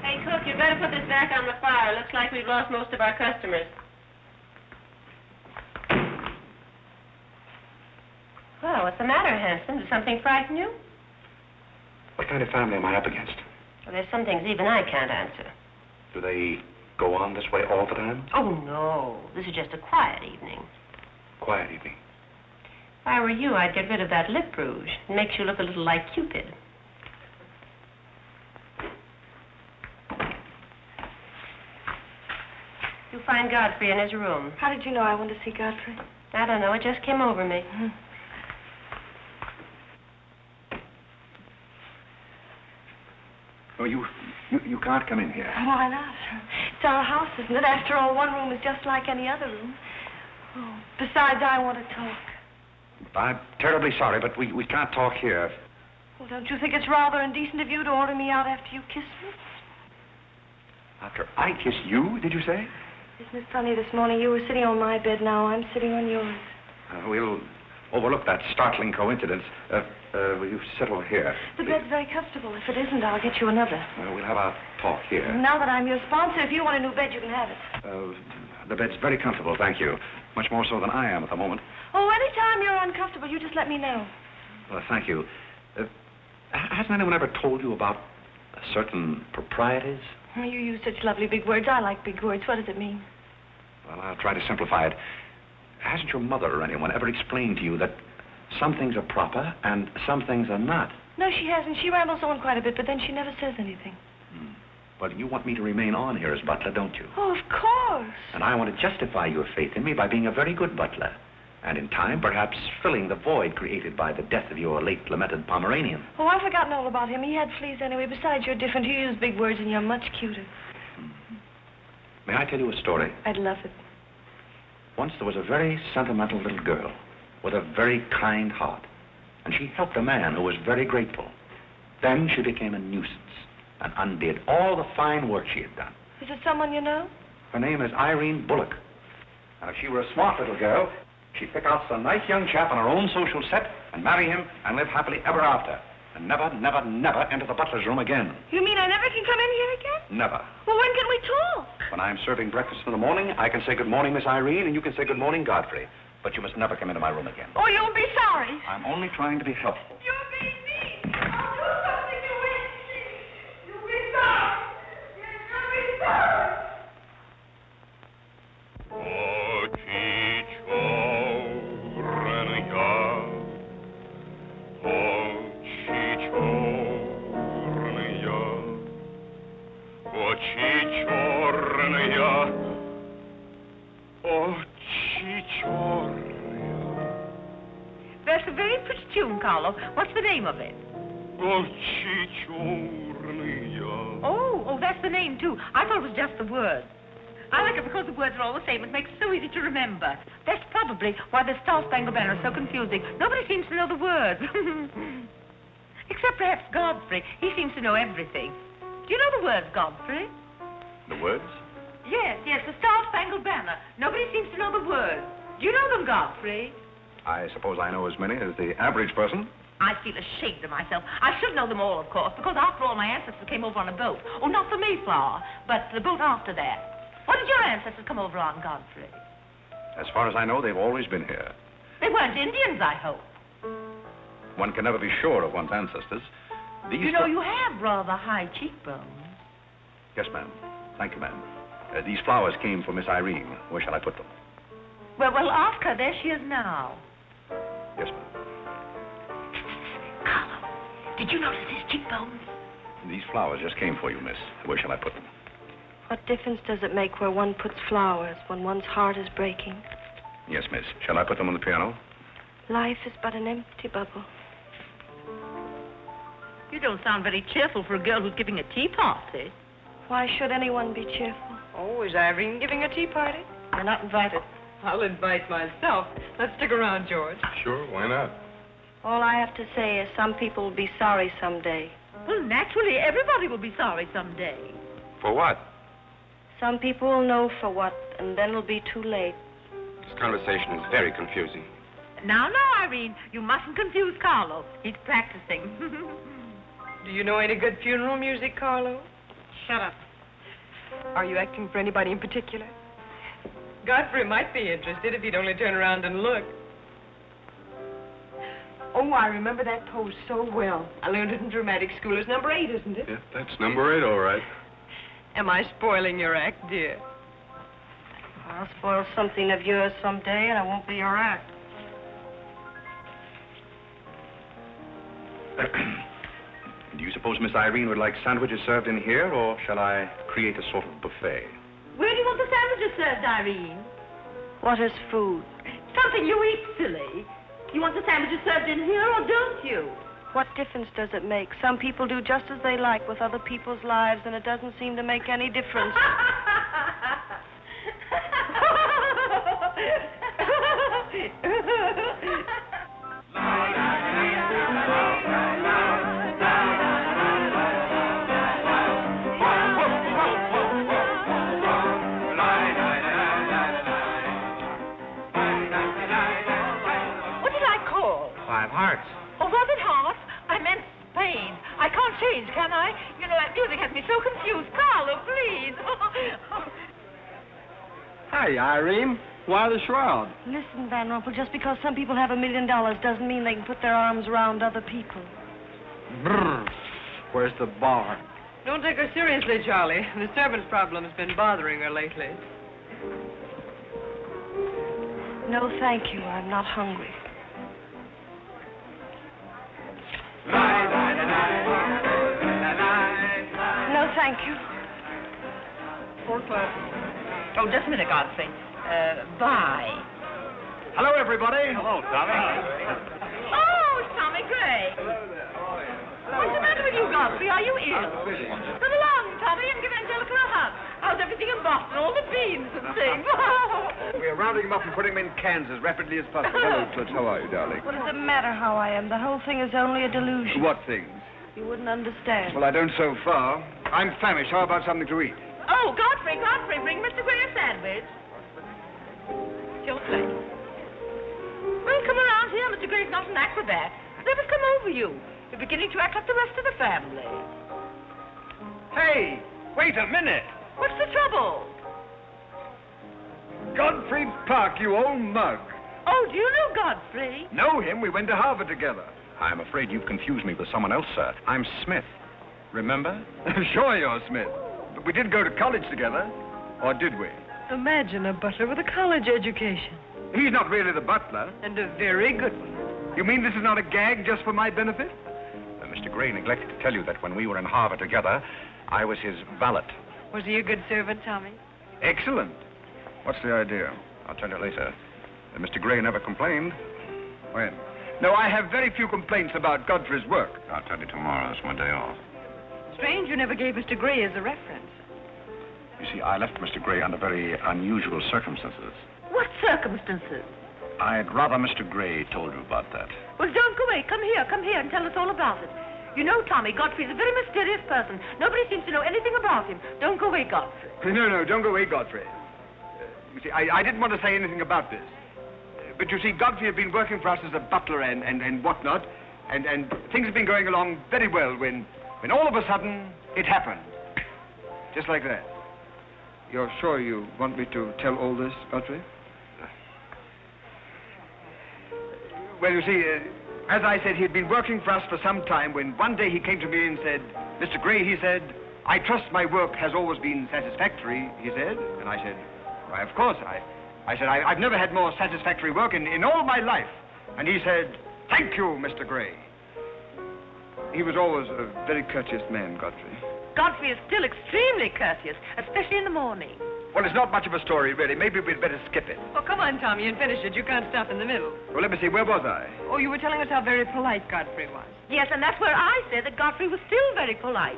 Hey, cook, you better put this back on the fire. Looks like we've lost most of our customers. Well, what's the matter, Hanson? Did something frighten you? What kind of family am I up against? Well, there's some things even I can't answer. Do they go on this way all the time? Oh, no. This is just a quiet evening. Quiet evening. If I were you, I'd get rid of that lip rouge. It makes you look a little like Cupid. You'll find Godfrey in his room. How did you know I wanted to see Godfrey? I don't know. It just came over me. Oh, you can't come in here. Why not? It's our house, isn't it? After all, one room is just like any other room. Oh, besides, I want to talk. I'm terribly sorry, but we can't talk here. Well, don't you think it's rather indecent of you to order me out after you kissed me? After I kissed you, did you say? Isn't it funny, this morning you were sitting on my bed, now I'm sitting on yours. We'll overlook that startling coincidence. Will you sit over here? The bed's very comfortable. If it isn't, I'll get you another. We'll have a talk here. Now that I'm your sponsor, if you want a new bed, you can have it. The bed's very comfortable, thank you. Much more so than I am at the moment. Oh, anytime you're uncomfortable, you just let me know. Well, thank you. Hasn't anyone ever told you about certain proprieties? Oh, you use such lovely big words. I like big words. What does it mean? Well, I'll try to simplify it. Hasn't your mother or anyone ever explained to you that some things are proper and some things are not? No, she hasn't. She rambles on quite a bit, but then she never says anything. Well, you want me to remain on here as butler, don't you? Oh, of course. And I want to justify your faith in me by being a very good butler. And in time, perhaps filling the void created by the death of your late lamented Pomeranian. Oh, I've forgotten all about him. He had fleas anyway. Besides, you're different. You use big words and you're much cuter. May I tell you a story? I'd love it. Once there was a very sentimental little girl with a very kind heart. And she helped a man who was very grateful. Then she became a nuisance and undid all the fine work she had done. Is it someone you know? Her name is Irene Bullock. Now, if she were a smart little girl, she'd pick out some nice young chap on her own social set and marry him and live happily ever after. And never, never, never enter the butler's room again. You mean I never can come in here again? Never. Well, when can we talk? When I'm serving breakfast in the morning, I can say good morning, Miss Irene, and you can say good morning, Godfrey. But you must never come into my room again. Oh, you'll be sorry. I'm only trying to be helpful. You're being mean. I'll do something to win. You'll be sorry. You'll be sorry. That's a very pretty tune, Carlo. What's the name of it? Oh, that's the name, too. I thought it was just the words. I like it because the words are all the same. It makes it so easy to remember. That's probably why the Star-Spangled Banner is so confusing. Nobody seems to know the words. Except perhaps Godfrey. He seems to know everything. Do you know the words, Godfrey? The words? Yes, the Star-Spangled Banner. Nobody seems to know the words. Do you know them, Godfrey? I suppose I know as many as the average person. I feel ashamed of myself. I should know them all, of course, because after all, my ancestors came over on a boat. Oh, not the Mayflower, but the boat after that. What did your ancestors come over on, Godfrey? As far as I know, they've always been here. They weren't Indians, I hope. One can never be sure of one's ancestors. You know, you have rather high cheekbones. Yes, ma'am. Thank you, ma'am. These flowers came for Miss Irene. Where shall I put them? Well, ask her. There she is now. Yes, ma'am. Carlo, did you notice his cheekbones? These flowers just came for you, miss. Where shall I put them? What difference does it make where one puts flowers when one's heart is breaking? Yes, miss. Shall I put them on the piano? Life is but an empty bubble. You don't sound very cheerful for a girl who's giving a tea party. Why should anyone be cheerful? Oh, is Irene giving a tea party? You're not invited. I'll invite myself. Let's stick around, George. Sure, why not? All I have to say is some people will be sorry someday. Well, naturally, everybody will be sorry someday. For what? Some people will know for what, and then it'll be too late. This conversation is very confusing. Now, Irene, you mustn't confuse Carlo. He's practicing. Do you know any good funeral music, Carlo? Shut up. Are you acting for anybody in particular? Godfrey might be interested if he'd only turn around and look. Oh, I remember that pose so well. I learned it in dramatic school. It's number 8, isn't it? Yeah, that's number 8, all right. Am I spoiling your act, dear? I'll spoil something of yours someday, and it won't be your act. Do you suppose Miss Irene would like sandwiches served in here, or shall I create a sort of buffet? Where do you want the sandwiches served, Irene? What is food? Something you eat, silly. You want the sandwiches served in here, or don't you? What difference does it make? Some people do just as they like with other people's lives, and it doesn't seem to make any difference. What did I call? 5 Hearts. Oh, was it Hearts? I meant Spain. I can't change, can I? You know, that music has me so confused. Carlo, please. Hey, Irene. Why the shroud? Listen, Van Rumpel, just because some people have $1 million doesn't mean they can put their arms around other people. Brr. Where's the bar? Don't take her seriously, Charlie. The servant's problem's been bothering her lately. No, thank you. I'm not hungry. No, thank you. 4 o'clock. Oh, just a minute, Godfrey. Bye. Hello, everybody. Hello, Tommy. Oh, it's Tommy Gray. What's the matter with you, Godfrey? Are you ill? Come along, Tommy, and give Angelica a hug. How's everything in Boston? All the beans and things. We're rounding them up and putting them in cans as rapidly as possible. Hello, Toots. How are you, darling? What does it matter how I am? The whole thing is only a delusion. What things? You wouldn't understand. Well, I don't so far. I'm famished. How about something to eat? Oh, Godfrey, bring Mr. Gray a sandwich. It's your place. Well, come around here. Mr. Gray's not an acrobat. Let us come over you. You're beginning to act like the rest of the family. Hey, wait a minute. What's the trouble? Godfrey Park, you old mug. Oh, do you know Godfrey? Know him? We went to Harvard together. I'm afraid you've confused me with someone else, sir. I'm Smith. Remember? Sure you're Smith. But we did go to college together. Or did we? Imagine a butler with a college education. He's not really the butler. And a very good one. You mean this is not a gag just for my benefit? Mr. Gray neglected to tell you that when we were in Harvard together, I was his valet. Was he a good servant, Tommy? Excellent. What's the idea? I'll tell you later. Mr. Gray never complained. When? No, I have very few complaints about Godfrey's work. I'll tell you tomorrow. It's my day off. Strange you never gave Mr. Gray as a reference. You see, I left Mr. Gray under very unusual circumstances. What circumstances? I'd rather Mr. Gray told you about that. Well, don't go away. Come here and tell us all about it. You know, Tommy, Godfrey's a very mysterious person. Nobody seems to know anything about him. Don't go away, Godfrey. No, don't go away, Godfrey. You see, I didn't want to say anything about this. But you see, Godfrey had been working for us as a butler and whatnot, and things have been going along very well when all of a sudden it happened. Just like that. You're sure you want me to tell all this, Godfrey? Well, you see, as I said, he'd been working for us for some time when one day he came to me and said, Mr. Gray, he said, I trust my work has always been satisfactory, he said. And I said, why, of course. I said, I've never had more satisfactory work in all my life. And he said, thank you, Mr. Gray. He was always a very courteous man, Godfrey. Godfrey is still extremely courteous, especially in the morning. Well, it's not much of a story, really. Maybe we'd better skip it. Oh, come on, Tommy, and finish it. You can't stop in the middle. Well, let me see. Where was I? Oh, you were telling us how very polite Godfrey was. Yes, and that's where I said that Godfrey was still very polite.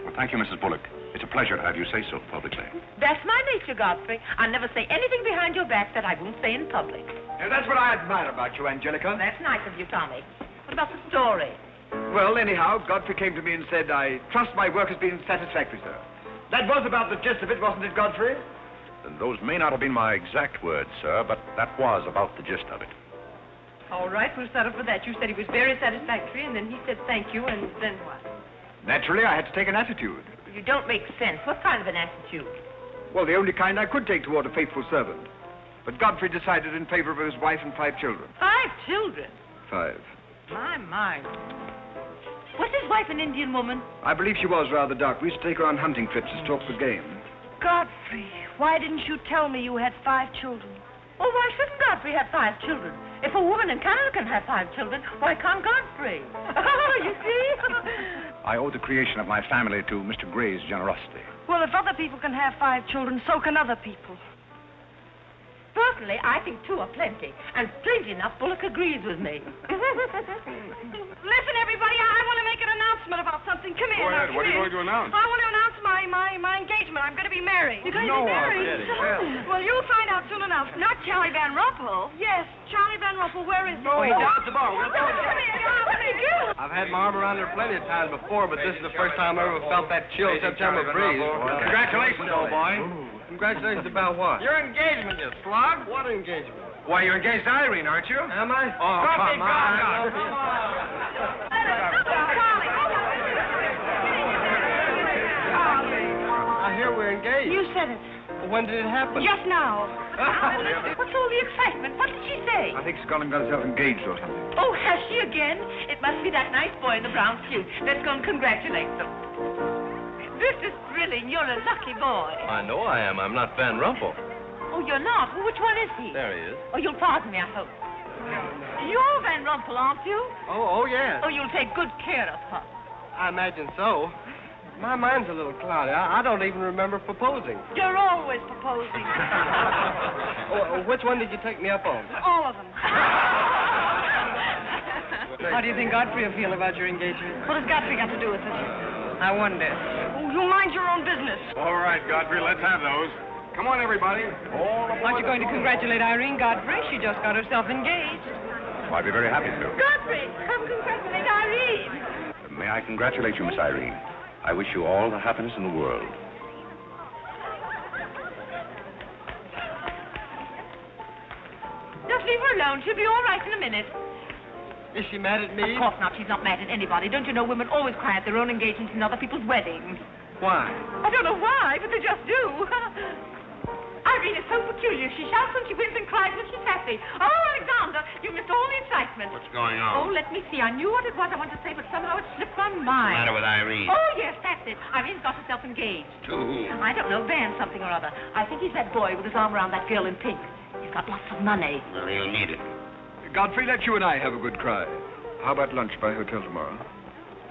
Well, thank you, Mrs. Bullock. It's a pleasure to have you say so publicly. That's my nature, Godfrey. I never say anything behind your back that I won't say in public. Now, that's what I admire about you, Angelica. That's nice of you, Tommy. What about the story? Well, anyhow, Godfrey came to me and said, I trust my work has been satisfactory, sir. That was about the gist of it, wasn't it, Godfrey? Those may not have been my exact words, sir, but that was about the gist of it. All right, we'll settle for that. You said he was very satisfactory, and then he said thank you, and then what? Naturally, I had to take an attitude. You don't make sense. What kind of an attitude? Well, the only kind I could take toward a faithful servant. But Godfrey decided in favor of his wife and 5 children. 5 children? 5. My. Was his wife an Indian woman? I believe she was rather dark. We used to take her on hunting trips to stalk the game. Godfrey, why didn't you tell me you had 5 children? Oh, why shouldn't Godfrey have 5 children? If a woman in Canada can have 5 children, why can't Godfrey? You see? I owe the creation of my family to Mr. Gray's generosity. Well, if other people can have 5 children, so can other people. Personally, I think 2 are plenty. And strangely enough, Bullock agrees with me. Listen, everybody, I want to make an announcement about something. Come here. Go ahead. What are you going to announce? I want to announce my engagement. I'm going to be married. You're going to be married? Well, you'll find out soon enough. Not Charlie Van Rumpel. Yes, Charlie Van Rumpel. Where is he? Oh, he's down at the bar. Come here. What did he do? I've had my arm around there plenty of times before, but this is the first time I ever felt that chill September breeze. Congratulations, old boy. Congratulations about what? Your engagement, you slug. What engagement? Why, you're engaged to Irene, aren't you? Am I? Oh, come on. I hear we're engaged. You said it. Well, when did it happen? Just now. What's all the excitement? What did she say? I think she's gone and got herself engaged or something. Oh, has she again? It must be that nice boy in the brown suit. Let's go and congratulate them. This is thrilling. You're a lucky boy. I know I am. I'm not Van Rumpel. Oh, you're not? Well, which one is he? There he is. Oh, you'll pardon me, I hope. You're Van Rumpel, aren't you? Oh, yeah. Oh, you'll take good care of her. I imagine so. My mind's a little cloudy. I don't even remember proposing. You're always proposing. Which one did you take me up on? All of them. How do you think Godfrey will feel about your engagement? What has Godfrey got to do with it? I wonder. Oh, you mind your own business. All right, Godfrey, let's have those. Come on, everybody. Aren't you going to congratulate Irene Godfrey? She just got herself engaged. I'd be very happy to. Godfrey, come congratulate Irene. May I congratulate you, Miss Irene? I wish you all the happiness in the world. Just leave her alone. She'll be all right in a minute. Is she mad at me? Of course not. She's not mad at anybody. Don't you know women always cry at their own engagements and other people's weddings? Why? I don't know why, but they just do. Irene is so peculiar. She shouts when she wins and cries when she's happy. Oh, Alexander, you missed all the excitement. What's going Oh, on? let me see. I knew what it was I wanted to say, but somehow it slipped my What's the mind. matter with Irene? Oh, yes, that's it. Irene's got herself engaged. To whom? I don't know, Van something or other. I think he's that boy with his arm around that girl in pink. He's got lots of money. Well, he'll need it. Godfrey, let you and I have a good cry. How about lunch by hotel tomorrow?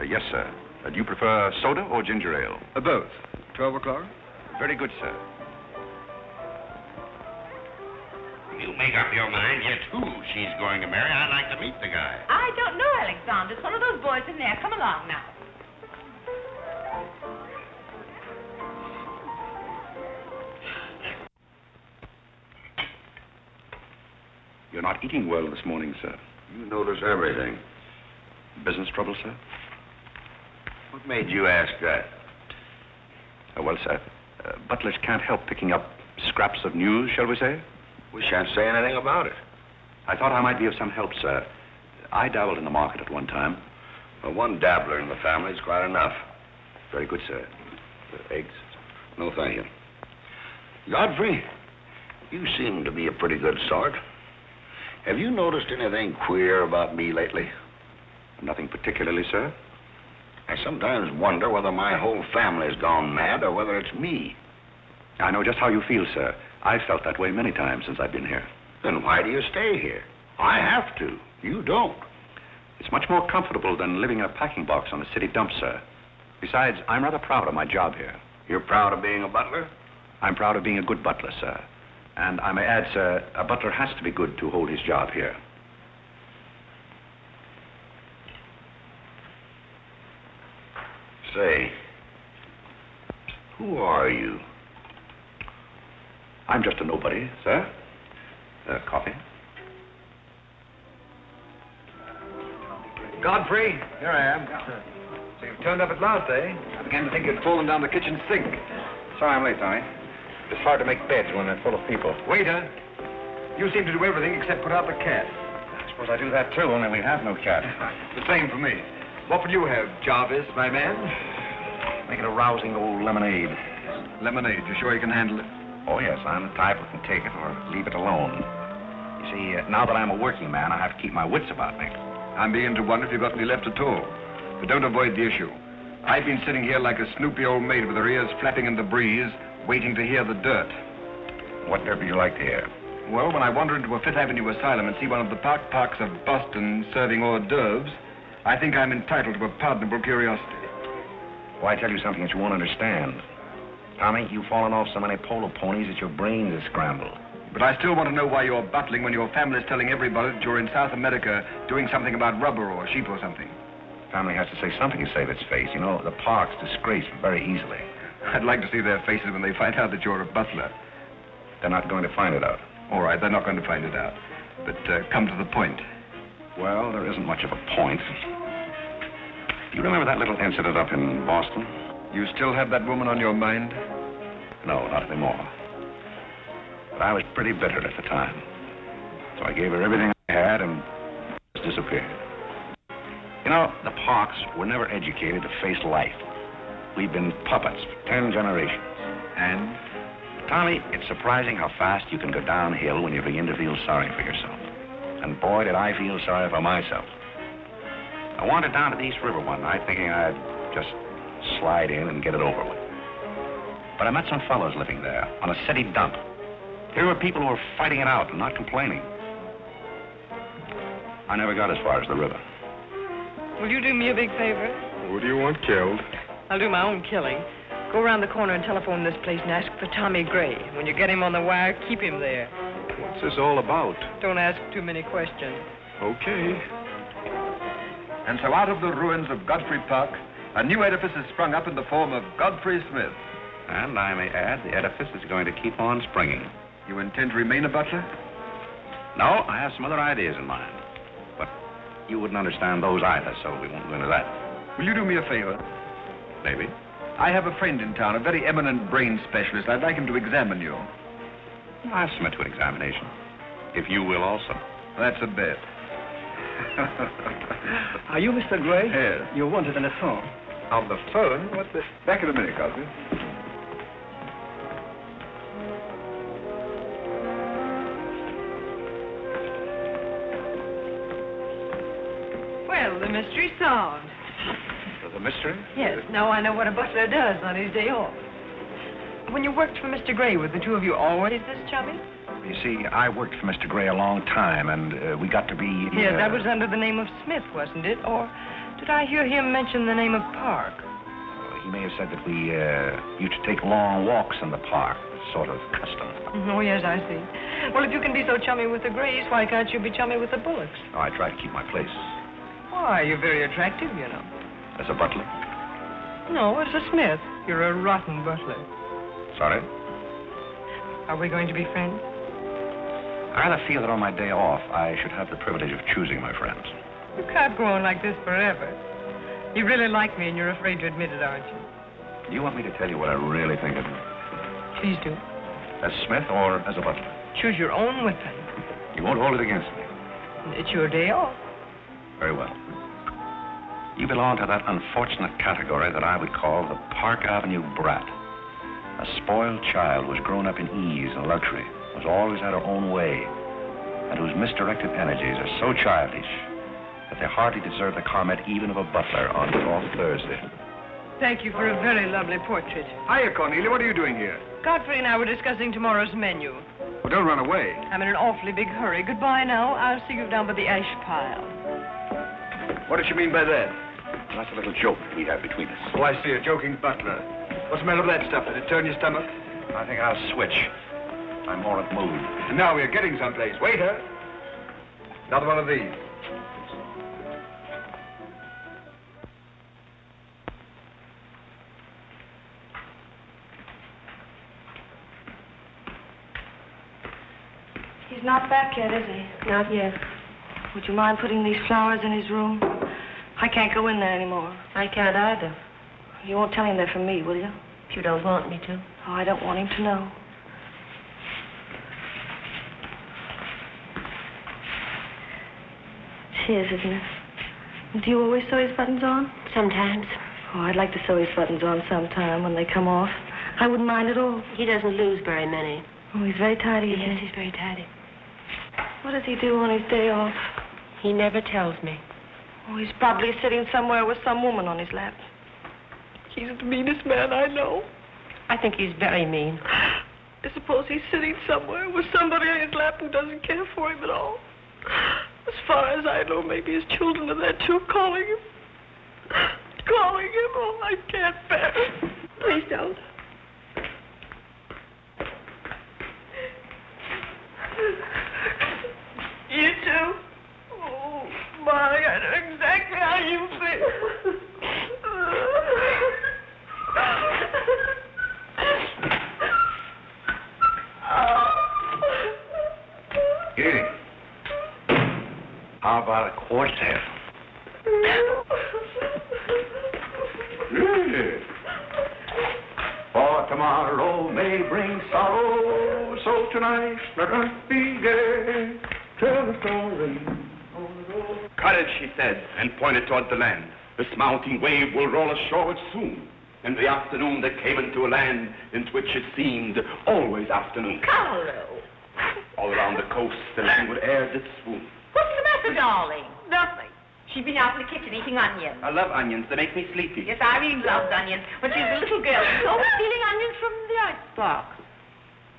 Yes, sir. Do you prefer soda or ginger ale? Both. 12 o'clock? Very good, sir. You make up your mind yet who she's going to marry. I'd like to meet the guy. I don't know, Alexander. It's one of those boys in there. Come along now. You're not eating well this morning, sir. You notice everything. Business trouble, sir? What made you ask that? Well, sir, butlers can't help picking up scraps of news, shall we say? We shan't say anything about it. I thought I might be of some help, sir. I dabbled in the market at one time. Well, one dabbler in the family is quite enough. Very good, sir. Eggs? No, thank you. Godfrey, you seem to be a pretty good sort. Have you noticed anything queer about me lately? Nothing particularly, sir. I sometimes wonder whether my whole family's gone mad or whether it's me. I know just how you feel, sir. I've felt that way many times since I've been here. Then why do you stay here? I have to. You don't. It's much more comfortable than living in a packing box on a city dump, sir. Besides, I'm rather proud of my job here. You're proud of being a butler? I'm proud of being a good butler, sir. And I may add, sir, a butler has to be good to hold his job here. Say, who are you? I'm just a nobody, sir. Coffee? Godfrey, here I am. So you've turned up at last, eh? I began to think you'd fallen down the kitchen sink. Sorry I'm late, Tommy. It's hard to make beds when they're full of people. Waiter, you seem to do everything except put out the cat. I suppose I do that too, only we have no cat. The same for me. What would you have, Jarvis, my man? Make it a rousing old lemonade. Lemonade. You sure you can handle it? Oh, yes, I'm the type who can take it or leave it alone. You see, now that I'm a working man, I have to keep my wits about me. I'm beginning to wonder if you've got any left at all. But don't avoid the issue. I've been sitting here like a snoopy old maid with her ears flapping in the breeze, waiting to hear the dirt. What dirt would you like to hear? Well, when I wander into a Fifth Avenue asylum and see one of the parks of Boston serving hors d'oeuvres, I think I'm entitled to a pardonable curiosity. Well, I tell you something that you won't understand. Tommy, you've fallen off so many polo ponies that your brains are scrambled. But I still want to know why you're butling when your family's telling everybody that you're in South America doing something about rubber or sheep or something. Family has to say something to save its face. You know, the park's disgraced very easily. I'd like to see their faces when they find out that you're a butler. They're not going to find it out. All right, they're not going to find it out. But come to the point. Well, there isn't much of a point. Do you remember that little incident up in Boston? You still have that woman on your mind? No, not anymore. But I was pretty bitter at the time. So I gave her everything I had and just disappeared. You know, the Parks were never educated to face life. We've been puppets for 10 generations. And? Tommy, it's surprising how fast you can go downhill when you begin to feel sorry for yourself. And boy, did I feel sorry for myself. I wandered down to the East River one night thinking I'd just slide in and get it over with. But I met some fellows living there on a city dump. Here were people who were fighting it out and not complaining. I never got as far as the river. Will you do me a big favor? Who do you want killed? I'll do my own killing. Go around the corner and telephone this place and ask for Tommy Gray. When you get him on the wire, keep him there. What's this all about? Don't ask too many questions. Okay. And so out of the ruins of Godfrey Park, a new edifice has sprung up in the form of Godfrey Smith. And I may add, the edifice is going to keep on springing. You intend to remain a butler? No, I have some other ideas in mind. But you wouldn't understand those either, so we won't go into that. Will you do me a favor? Maybe. I have a friend in town, a very eminent brain specialist. I'd like him to examine you. I'll submit to an examination. If you will also. That's a bet. Are you Mr. Gray? Yes. You're wanted on the phone. On the phone? What's this? Back in a minute, Godfrey. Well, the mystery's solved. The mystery? Yes, now I know what a butler does on his day off. When you worked for Mr. Gray, were the two of you always this chummy? You see, I worked for Mr. Gray a long time, and we got to be... Yes, that was under the name of Smith, wasn't it? Or did I hear him mention the name of Park? He may have said that we used to take long walks in the park, sort of custom. Oh, yes, I see. Well, if you can be so chummy with the Grays, why can't you be chummy with the Bullocks? Oh, I try to keep my place. Why, you're very attractive, you know. As a butler? No, as a Smith. You're a rotten butler. Sorry? Are we going to be friends? I rather feel that on my day off, I should have the privilege of choosing my friends. You can't go on like this forever. You really like me, and you're afraid to admit it, aren't you? Do you want me to tell you what I really think of you? Please do. As Smith or as a butler? Choose your own weapon. You won't hold it against me. It's your day off. Very well. You belong to that unfortunate category that I would call the Park Avenue brat. A spoiled child who has grown up in ease and luxury, who's always had her own way, and whose misdirected energies are so childish that they hardly deserve the comment even of a butler on off Thursday. Thank you for a very lovely portrait. Hiya, Cornelia. What are you doing here? Godfrey and I were discussing tomorrow's menu. Well, don't run away. I'm in an awfully big hurry. Goodbye now. I'll see you down by the ash pile. What did she mean by that? That's a little joke we have between us. Oh, I see. A joking butler. What's the matter with that stuff? Did it turn your stomach? I think I'll switch. I'm more at mood. And now we're getting someplace. Waiter. Another one of these. He's not back yet, is he? Not yet. Would you mind putting these flowers in his room? I can't go in there anymore. I can't either. You won't tell him they're from me, will you? If you don't want me to. Oh, I don't want him to know. It's his, isn't it? Do you always sew his buttons on? Sometimes. Oh, I'd like to sew his buttons on sometime when they come off. I wouldn't mind at all. He doesn't lose very many. Oh, he's very tidy, isn't Yes, he? he's very tidy. What does he do on his day off? He never tells me. Oh, he's probably sitting somewhere with some woman on his lap. He's the meanest man I know. I think he's very mean. I suppose he's sitting somewhere with somebody on his lap who doesn't care for him at all. As far as I know, maybe his children are there too, calling him. Calling him. Oh, I can't bear it. Please don't. You too? Oh, my, I know exactly how you feel. Eugene, how about a quartet? For tomorrow may bring sorrow, so tonight let us be gay. Tell the story. Courage, she said, and pointed toward the land. This mounting wave will roll ashoreward soon. In the afternoon they came into a land into which it seemed always afternoon. Carole. All around the coast the languid air did swoon. What's the matter, darling? Nothing. She's been out in the kitchen eating onions. I love onions. They make me sleepy. Yes, Irene loves onions. When she was a little girl, she was always stealing onions from the icebox.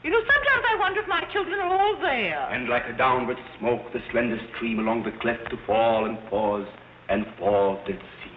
You know, sometimes I wonder if my children are all there. And like a downward smoke, the slender stream along the cleft to fall and pause, and fall did seem.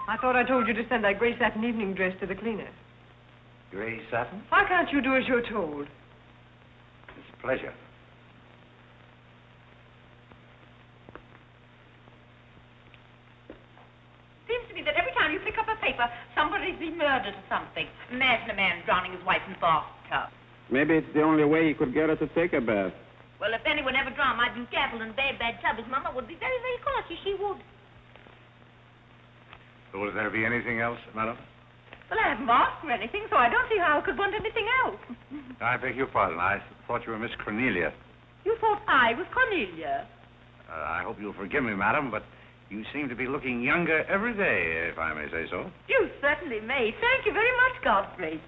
I thought I told you to send that gray satin evening dress to the cleaner. Gray satin? Why can't you do as you're told? It's a pleasure. Seems to me that every time you pick up a paper, somebody's been murdered or something. Imagine a man drowning his wife in the bathtub. Maybe it's the only way he could get her to take a bath. Well, if anyone ever drowned my be careful in a very bad tub, his mama would be very, very cautious. She would. Will there be anything else, madam? Well, I haven't asked for anything, so I don't see how I could want anything else. I beg your pardon. I thought you were Miss Cornelia. You thought I was Cornelia. I hope you'll forgive me, madam, but you seem to be looking younger every day, if I may say so. You certainly may. Thank you very much, Godfrey.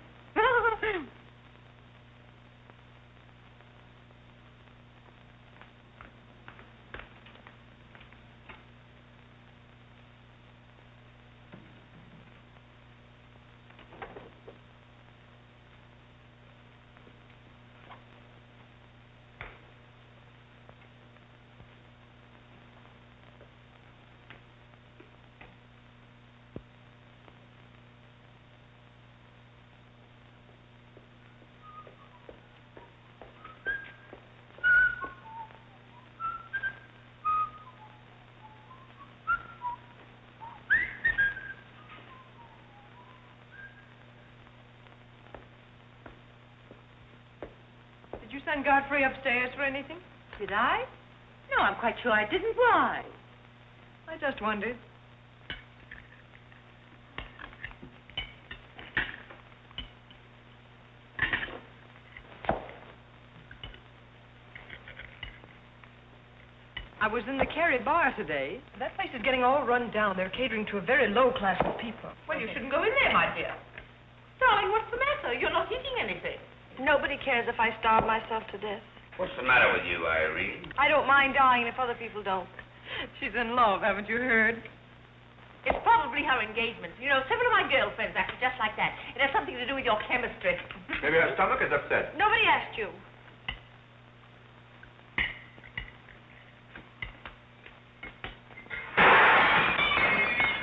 Did you send Godfrey upstairs for anything? Did I? No, I'm quite sure I didn't. Why? I just wondered. I was in the Carrie bar today. That place is getting all run down. They're catering to a very low class of people. Well, you shouldn't go in there, my dear. Darling, what's the matter? You're not eating anything. Nobody cares if I starve myself to death. What's the matter with you, Irene? I don't mind dying if other people don't. She's in love, haven't you heard? It's probably her engagement. You know, several of my girlfriends acted just like that. It has something to do with your chemistry. Maybe her stomach is upset. Nobody asked you.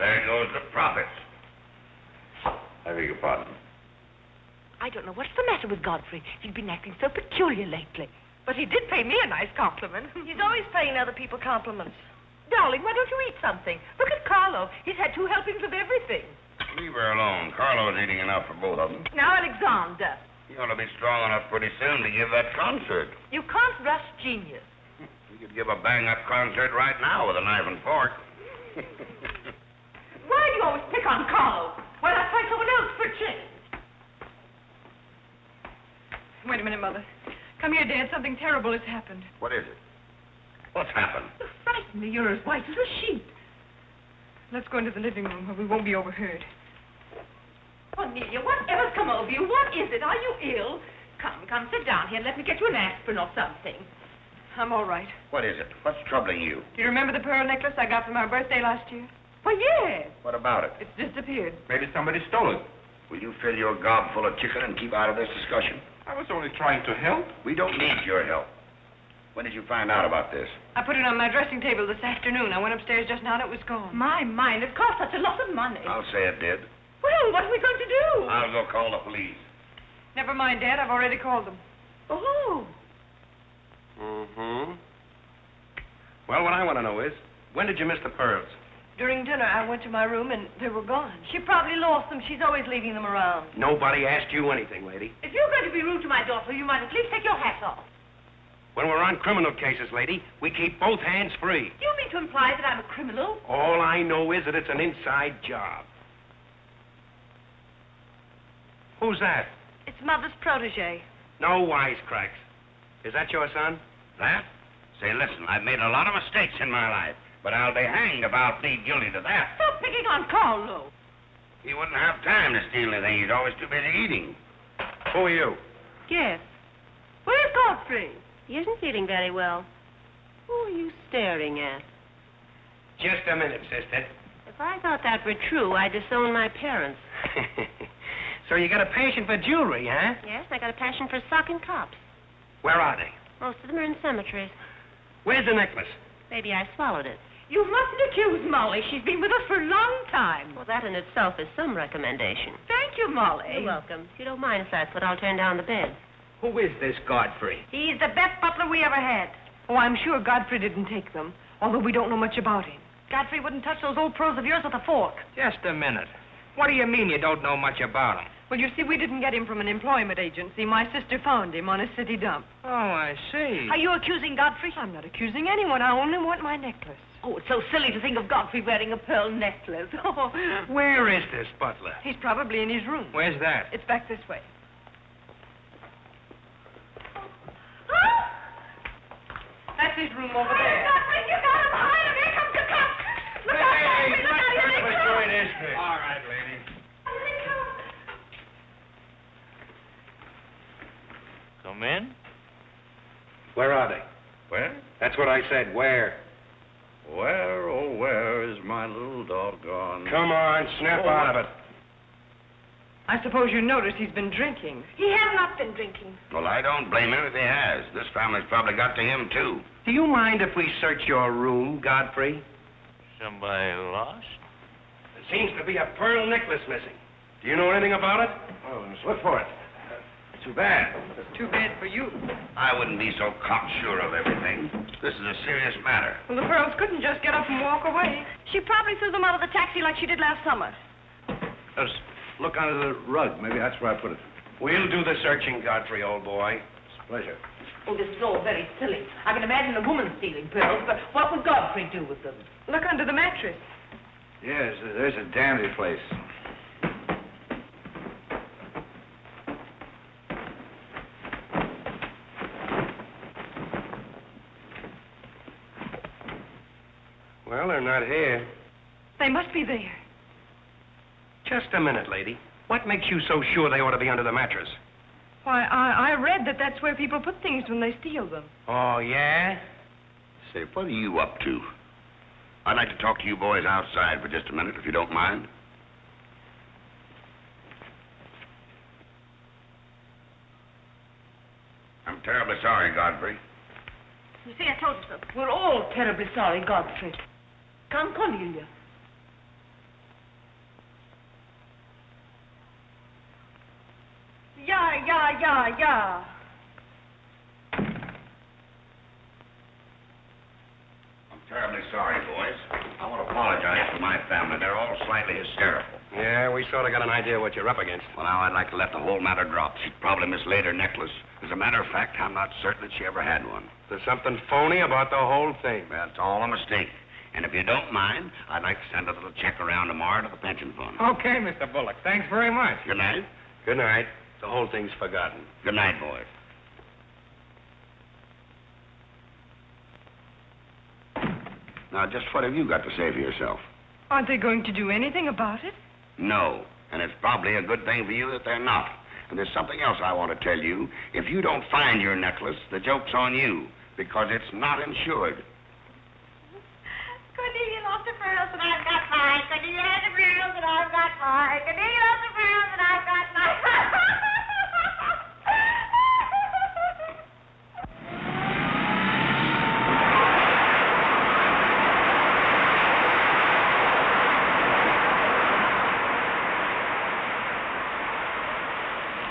There goes the profits. I beg your pardon. I don't know what's the matter with Godfrey. He's been acting so peculiar lately. But he did pay me a nice compliment. He's always paying other people compliments. Darling, why don't you eat something? Look at Carlo. He's had 2 helpings of everything. Leave her alone. Carlo's eating enough for both of them. Now, Alexander, You ought to be strong enough pretty soon to give that concert. you can't rush genius. You could give a bang-up concert right now with a knife and fork. Why do you always pick on Carlo? Why not try someone else for a change? Wait a minute, Mother. Come here, Dad. Something terrible has happened. What is it? What's happened? You frighten me. You're as white as a sheet. Let's go into the living room where we won't be overheard. Cornelia, whatever's come over you? What is it? Are you ill? Come, sit down here and let me get you an aspirin or something. I'm all right. What is it? What's troubling you? Do you remember the pearl necklace I got for my birthday last year? Why, yes. What about it? It's disappeared. Maybe somebody stole it. Will you fill your gob full of chicken and keep out of this discussion? I was only trying to help. We don't need your help. When did you find out about this? I put it on my dressing table this afternoon. I went upstairs just now and it was gone. My mind, it cost such a lot of money. I'll say it did. Well, what are we going to do? I'll go call the police. Never mind, Dad. I've already called them. Oh. Mm-hmm. Well, what I want to know is, when did you miss the pearls? During dinner, I went to my room and they were gone. She probably lost them. She's always leaving them around. Nobody asked you anything, lady. If you're going to be rude to my daughter, you might at least take your hat off. When we're on criminal cases, lady, we keep both hands free. Do you mean to imply that I'm a criminal? All I know is that it's an inside job. Who's that? It's Mother's protege. No wisecracks. Is that your son? That? Say, listen, I've made a lot of mistakes in my life, but I'll be hanged if I'll plead guilty to that. Stop picking on Carlo. He wouldn't have time to steal anything. He's always too busy eating. Who are you? Yes. Where's Godfrey? He isn't feeling very well. Who are you staring at? Just a minute, sister. If I thought that were true, I'd disown my parents. So you got a passion for jewelry, huh? Yes, I got a passion for socking cops. Where are they? Most of them are in cemeteries. Where's the necklace? Maybe I swallowed it. You mustn't accuse Molly. She's been with us for a long time. Well, that in itself is some recommendation. Thank you, Molly. You're welcome. If you don't mind, if that's what, I'll turn down the bed. Who is this Godfrey? He's the best butler we ever had. Oh, I'm sure Godfrey didn't take them, although we don't know much about him. Godfrey wouldn't touch those old pearls of yours with a fork. Just a minute. What do you mean you don't know much about him? Well, you see, we didn't get him from an employment agency. My sister found him on a city dump. Oh, I see. Are you accusing Godfrey? I'm not accusing anyone. I only want my necklace. Oh, it's so silly to think of Godfrey wearing a pearl necklace. Oh. Where is this butler? He's probably in his room. Where's that? It's back this way. That's his room over there. Godfrey, you got him behind him. Here comes the cop. Look out, Godfrey. Look out. Here they come. All right, lady. Come in. Where are they? Where? That's what I said. Where? Where, oh, where is my little doggone... Come on, snap out of it. I suppose you noticed he's been drinking. He has not been drinking. Well, I don't blame him if he has. This family's probably got to him, too. Do you mind if we search your room, Godfrey? Somebody lost? There seems to be a pearl necklace missing. Do you know anything about it? Oh, let's look for it. Too bad. Too bad for you. I wouldn't be so cocksure of everything. This is a serious matter. Well, the pearls couldn't just get up and walk away. She probably threw them out of the taxi like she did last summer. Let's look under the rug. Maybe that's where I put it. We'll do the searching, Godfrey, old boy. It's a pleasure. Oh, this is all very silly. I can imagine a woman stealing pearls, but what would Godfrey do with them? Look under the mattress. Yes, there's a dandy place. Well, they're not here. They must be there. Just a minute, lady. What makes you so sure they ought to be under the mattress? Why, I read that that's where people put things when they steal them. Oh, yeah? Say, what are you up to? I'd like to talk to you boys outside for just a minute, if you don't mind. I'm terribly sorry, Godfrey. You see, I told you so. We're all terribly sorry, Godfrey. Come, Cornelia. Yeah. I'm terribly terribly sorry, boys. I want to apologize to my family. They're all slightly hysterical. Yeah, we sort of got an idea what you're up against. Well, now, I'd like to let the whole matter drop. She probably mislaid her necklace. As a matter of fact, I'm not certain that she ever had one. There's something phony about the whole thing. That's all a mistake. And if you don't mind, I'd like to send a little check around tomorrow to the pension fund. Okay, Mr. Bullock. Thanks very much. Good night. Good night. The whole thing's forgotten. Good night, boys. Now, just what have you got to say for yourself? Aren't they going to do anything about it? No. And it's probably a good thing for you that they're not. And there's something else I want to tell you. If you don't find your necklace, the joke's on you, because it's not insured. Cornelia lost her pearls and I've got mine. Cornelia has her pearls and I've got mine. Cornelia lost her pearls and I've got mine.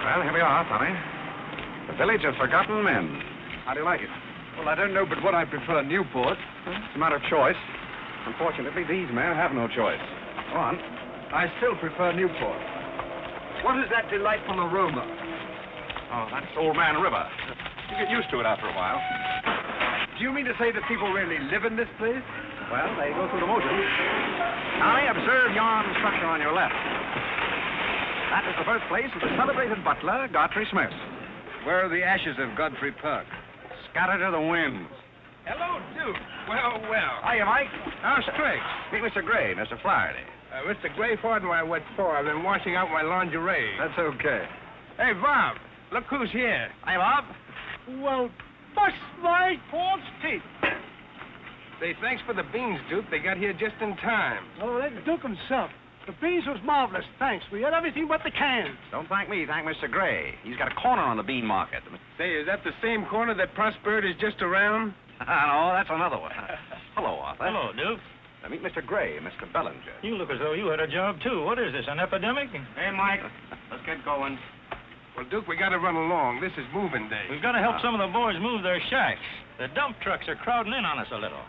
Well, here we are, Tommy. The Village of Forgotten Men. How do you like it? Well, I don't know but what I prefer Newport. It's a matter of choice. Unfortunately, these men have no choice. Go on. I still prefer Newport. What is that delightful aroma? Oh, that's Old Man River. You get used to it after a while. Do you mean to say that people really live in this place? Well, they go through the motions. Tommy, observe yon structure on your left. That is the birthplace of the celebrated butler, Godfrey Smith. Where are the ashes of Godfrey Park? Scattered to the winds. Hello, Duke. Well, well. Hiya, Mike. How's tricks? Meet Mr. Gray, Mr. Flaherty. Mr. Gray, pardon my wet floor. I've been washing out my lingerie. That's okay. Hey, Bob, look who's here. Hiya, Bob. Well, bust my false teeth. Say, thanks for the beans, Duke. They got here just in time. Oh, that's Duke himself. The beans was marvelous, thanks. We had everything but the cans. Don't thank me, thank Mr. Gray. He's got a corner on the bean market. Say, is that the same corner that Prosperity is just around? No, that's another one. Hello, Arthur. Hello, Duke. Now, meet Mr. Gray, Mr. Bellinger. You look as though you had a job, too. What is this, an epidemic? Hey, Mike. Let's get going. Well, Duke, we got to run along. This is moving day. We've got to help some of the boys move their shacks. The dump trucks are crowding in on us a little.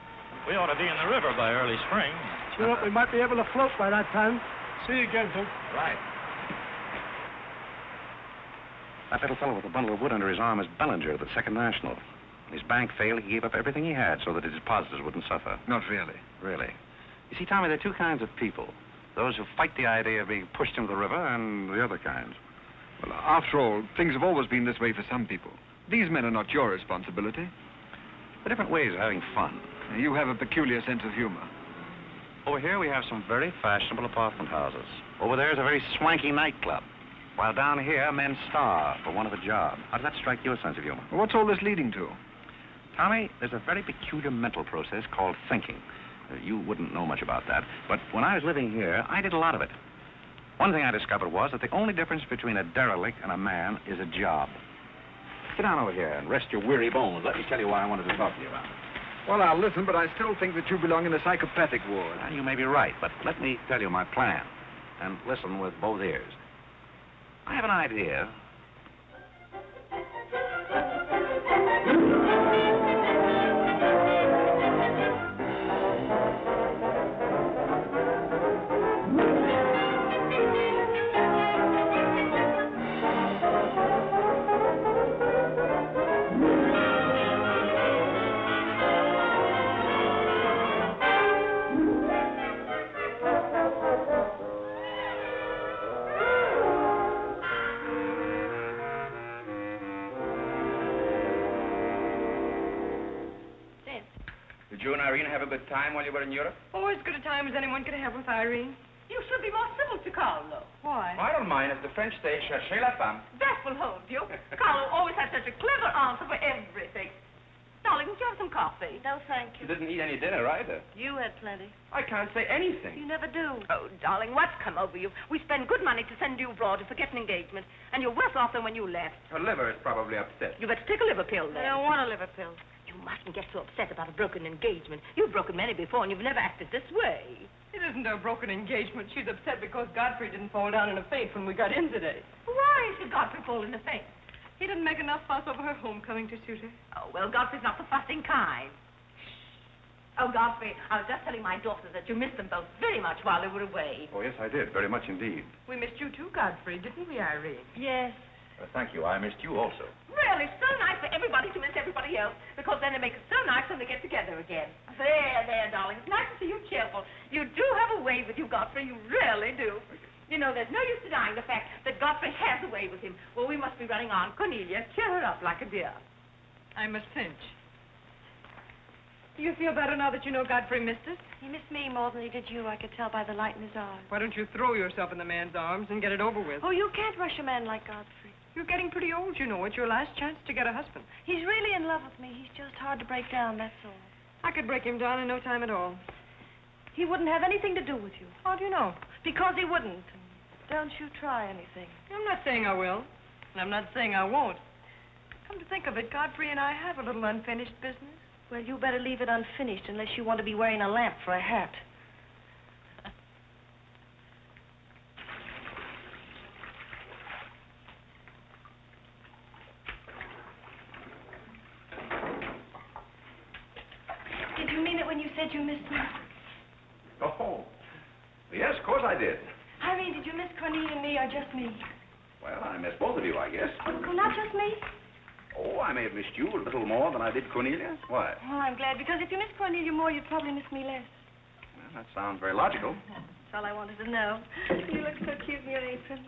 We ought to be in the river by early spring. Sure hope we might be able to float by that time. See you again, Duke. Right. That little fellow with the bundle of wood under his arm is Bellinger of the Second National. When his bank failed, he gave up everything he had so that his depositors wouldn't suffer. Not really. Really. You see, Tommy, there are two kinds of people. Those who fight the idea of being pushed into the river and the other kinds. Well, after all, things have always been this way for some people. These men are not your responsibility. They're different ways of having fun. You have a peculiar sense of humor. Over here we have some very fashionable apartment houses. Over there is a very swanky nightclub. While down here, men starve for want of a job. How does that strike your sense of humor? Well, what's all this leading to? Tommy, there's a very peculiar mental process called thinking. You wouldn't know much about that. But when I was living here, I did a lot of it. One thing I discovered was that the only difference between a derelict and a man is a job. Sit down over here and rest your weary bones. Let me tell you why I wanted to talk to you about it. Well, I'll listen, but I still think that you belong in the psychopathic ward. Well, you may be right, but let me tell you my plan. And listen with both ears. I have an idea. Did you and Irene have a good time while you were in Europe? Oh, as good a time as anyone could have with Irene. You should be more civil to Carlo. Why? I don't mind. As the French say, cherchez la femme. That will hold you. Carlo always has such a clever answer for everything. Darling, would you have some coffee? No, thank You you. didn't eat any dinner either. You had plenty. I can't say anything. You never do. Oh, darling, what's come over you? We spend good money to send you abroad to forget an engagement, and you're worse off than when you left. Her liver is probably upset. You better take a liver pill I then. don't want a liver pill. You mustn't get so upset about a broken engagement. You've broken many before, and you've never acted this way. It isn't a broken engagement. She's upset because Godfrey didn't fall down in a faint when we got in today. Why should Godfrey fall in a faint? He didn't make enough fuss over her homecoming to suit her. Oh, well, Godfrey's not the fussing kind. Oh, Godfrey, I was just telling my daughters that you missed them both very much while they were away. Oh, yes, I did. Very much indeed. We missed you too, Godfrey, didn't we, Irene? Yes. Thank you. I missed you also. Really, so nice for everybody to miss everybody else, because then it makes it so nice when they get together again. There, darling. It's nice to see you cheerful. You do have a way with you, Godfrey. You really do. You know, there's no use denying the fact that Godfrey has a way with him. Well, we must be running on. Cornelia, cheer her up like a dear. I'm Miss Finch. Do you feel better now that you know Godfrey missed us? He missed me more than he did you. I could tell by the light in his eyes. Why don't you throw yourself in the man's arms and get it over with? Oh, you can't rush a man like Godfrey. You're getting pretty old, you know. It's your last chance to get a husband. He's really in love with me. He's just hard to break down, that's all. I could break him down in no time at all. He wouldn't have anything to do with you. How do you know? Because he wouldn't. Don't you try anything. I'm not saying I will, and I'm not saying I won't. Come to think of it, Godfrey and I have a little unfinished business. Well, you better leave it unfinished unless you want to be wearing a lamp for a hat. Did you mean it when you said you missed me? Oh, yes, of course I did. Irene, did you miss Cornelia and me or just me? Well, I missed both of you, I guess. Oh, not just me? Oh, I may have missed you a little more than I did Cornelia. Why? Oh, I'm glad, because if you miss Cornelia more, you'd probably miss me less. Well, that sounds very logical. That's all I wanted to know. You look so cute in your apron.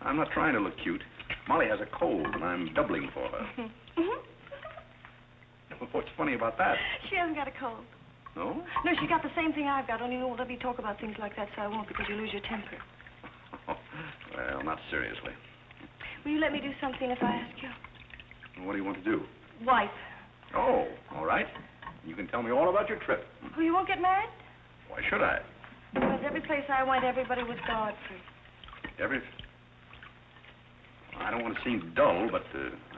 I'm not trying to look cute. Molly has a cold, and I'm doubling for her. What's funny about that? She hasn't got a cold. No? No, she's got the same thing I've got, only you won't let me talk about things like that, so I won't, because you lose your temper. Well, not seriously. Will you let me do something if I ask you? What do you want to do? Wife. Oh, all right. You can tell me all about your trip. Oh, you won't get married? Why should I? Because every place I went, everybody was Godfrey. I don't want to seem dull, but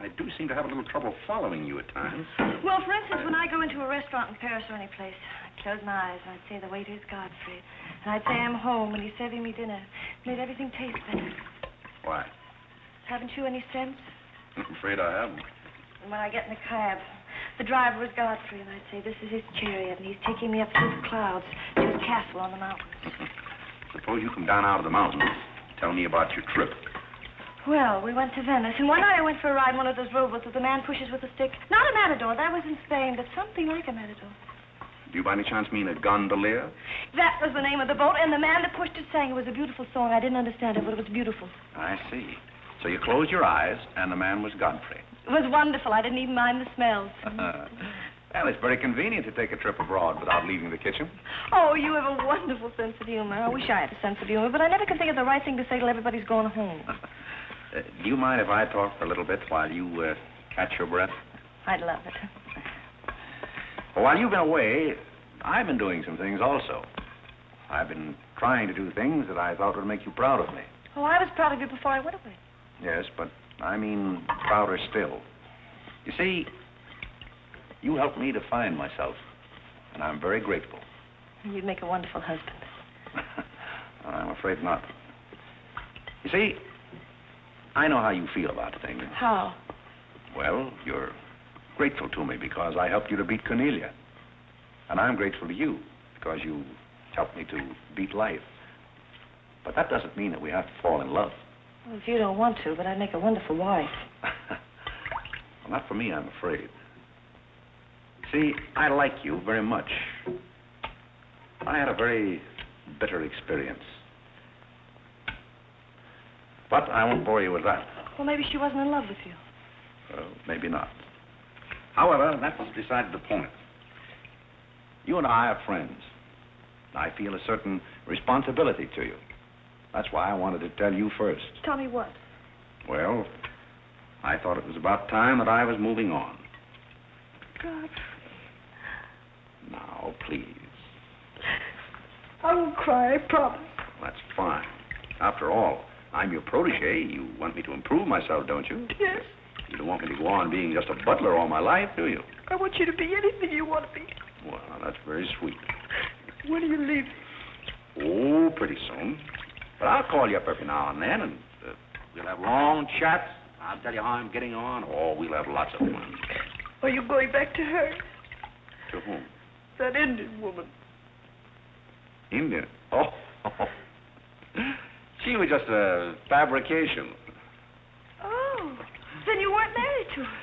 I do seem to have a little trouble following you at times. Well, for instance, when I go into a restaurant in Paris or any place, I'd close my eyes and I'd say the waiter is Godfrey. And I'd say I'm home and he's serving me dinner. Made everything taste better. Why? Haven't you any sense? I'm afraid I haven't. And when I get in the cab, the driver was Godfrey, and I'd say, this is his chariot, and he's taking me up through the clouds to his castle on the mountains. Suppose you come down out of the mountains. Tell me about your trip. Well, we went to Venice, and one night I went for a ride in one of those rowboats that the man pushes with a stick. Not a matador, that was in Spain, but something like a matador. Do you by any chance mean a gondolier? That was the name of the boat, and the man that pushed it sang. It was a beautiful song. I didn't understand it, but it was beautiful. I see. So you closed your eyes, and the man was Godfrey. It was wonderful. I didn't even mind the smells. Well, it's very convenient to take a trip abroad without leaving the kitchen. Oh, you have a wonderful sense of humor. I wish I had a sense of humor, but I never can think of the right thing to say till everybody's going home. Do you mind if I talk for a little bit while you catch your breath? I'd love it. Well, while you've been away, I've been doing some things also. I've been trying to do things that I thought would make you proud of me. Oh, I was proud of you before I went away. Yes, but I mean prouder still. You see, you helped me to find myself, and I'm very grateful. You'd make a wonderful husband. I'm afraid not. You see, I know how you feel about things. How? Well, you're grateful to me because I helped you to beat Cornelia. And I'm grateful to you because you helped me to beat life. But that doesn't mean that we have to fall in love. Well, if you don't want to, but I'd make a wonderful wife. Well, not for me, I'm afraid. See, I like you very much. I had a very bitter experience. But I won't bore you with that. Well, maybe she wasn't in love with you. Well, maybe not. However, that's beside the point. You and I are friends. I feel a certain responsibility to you. That's why I wanted to tell you first. Tell me what? Well, I thought it was about time that I was moving on. God. Now, please. I won't cry, I promise. That's fine. After all, I'm your protege. You want me to improve myself, don't you? Yes. You don't want me to go on being just a butler all my life, do you? I want you to be anything you want to be. Well, that's very sweet. When are you leaving? Oh, pretty soon. But I'll call you up every now and then, and we'll have long chats. I'll tell you how I'm getting on. Oh, we'll have lots of fun. Are you going back to her? To whom? That Indian woman. Indian? Oh. She was just a fabrication. Oh, then you weren't married to her.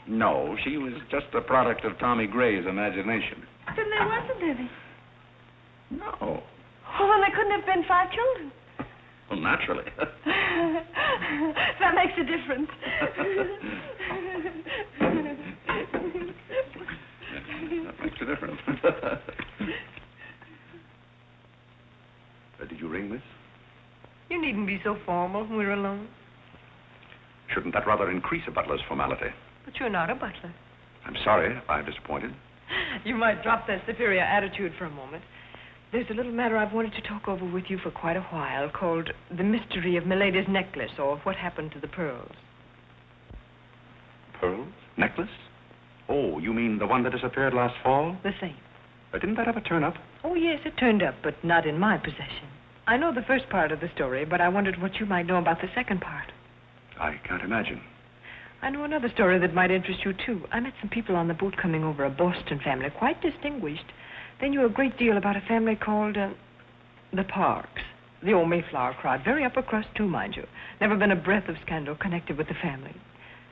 No, she was just a product of Tommy Gray's imagination. Then there wasn't any. No. Oh, well, there couldn't have been 5 children. Well, naturally. That makes a difference. That makes a difference. Did you ring, miss? You needn't be so formal when we're alone. Shouldn't that rather increase a butler's formality? But you're not a butler. I'm sorry if I'm disappointed. You might drop that superior attitude for a moment. There's a little matter I've wanted to talk over with you for quite a while called The Mystery of Milady's Necklace, or What Happened to the Pearls. Pearls? Necklace? Oh, you mean the one that disappeared last fall? The same. Didn't that ever turn up? Oh, yes, it turned up, but not in my possession. I know the first part of the story, but I wondered what you might know about the second part. I can't imagine. I know another story that might interest you, too. I met some people on the boat coming over, a Boston family, quite distinguished. They knew a great deal about a family called, the Parks. The old Mayflower crowd. Very upper crust, too, mind you. Never been a breath of scandal connected with the family.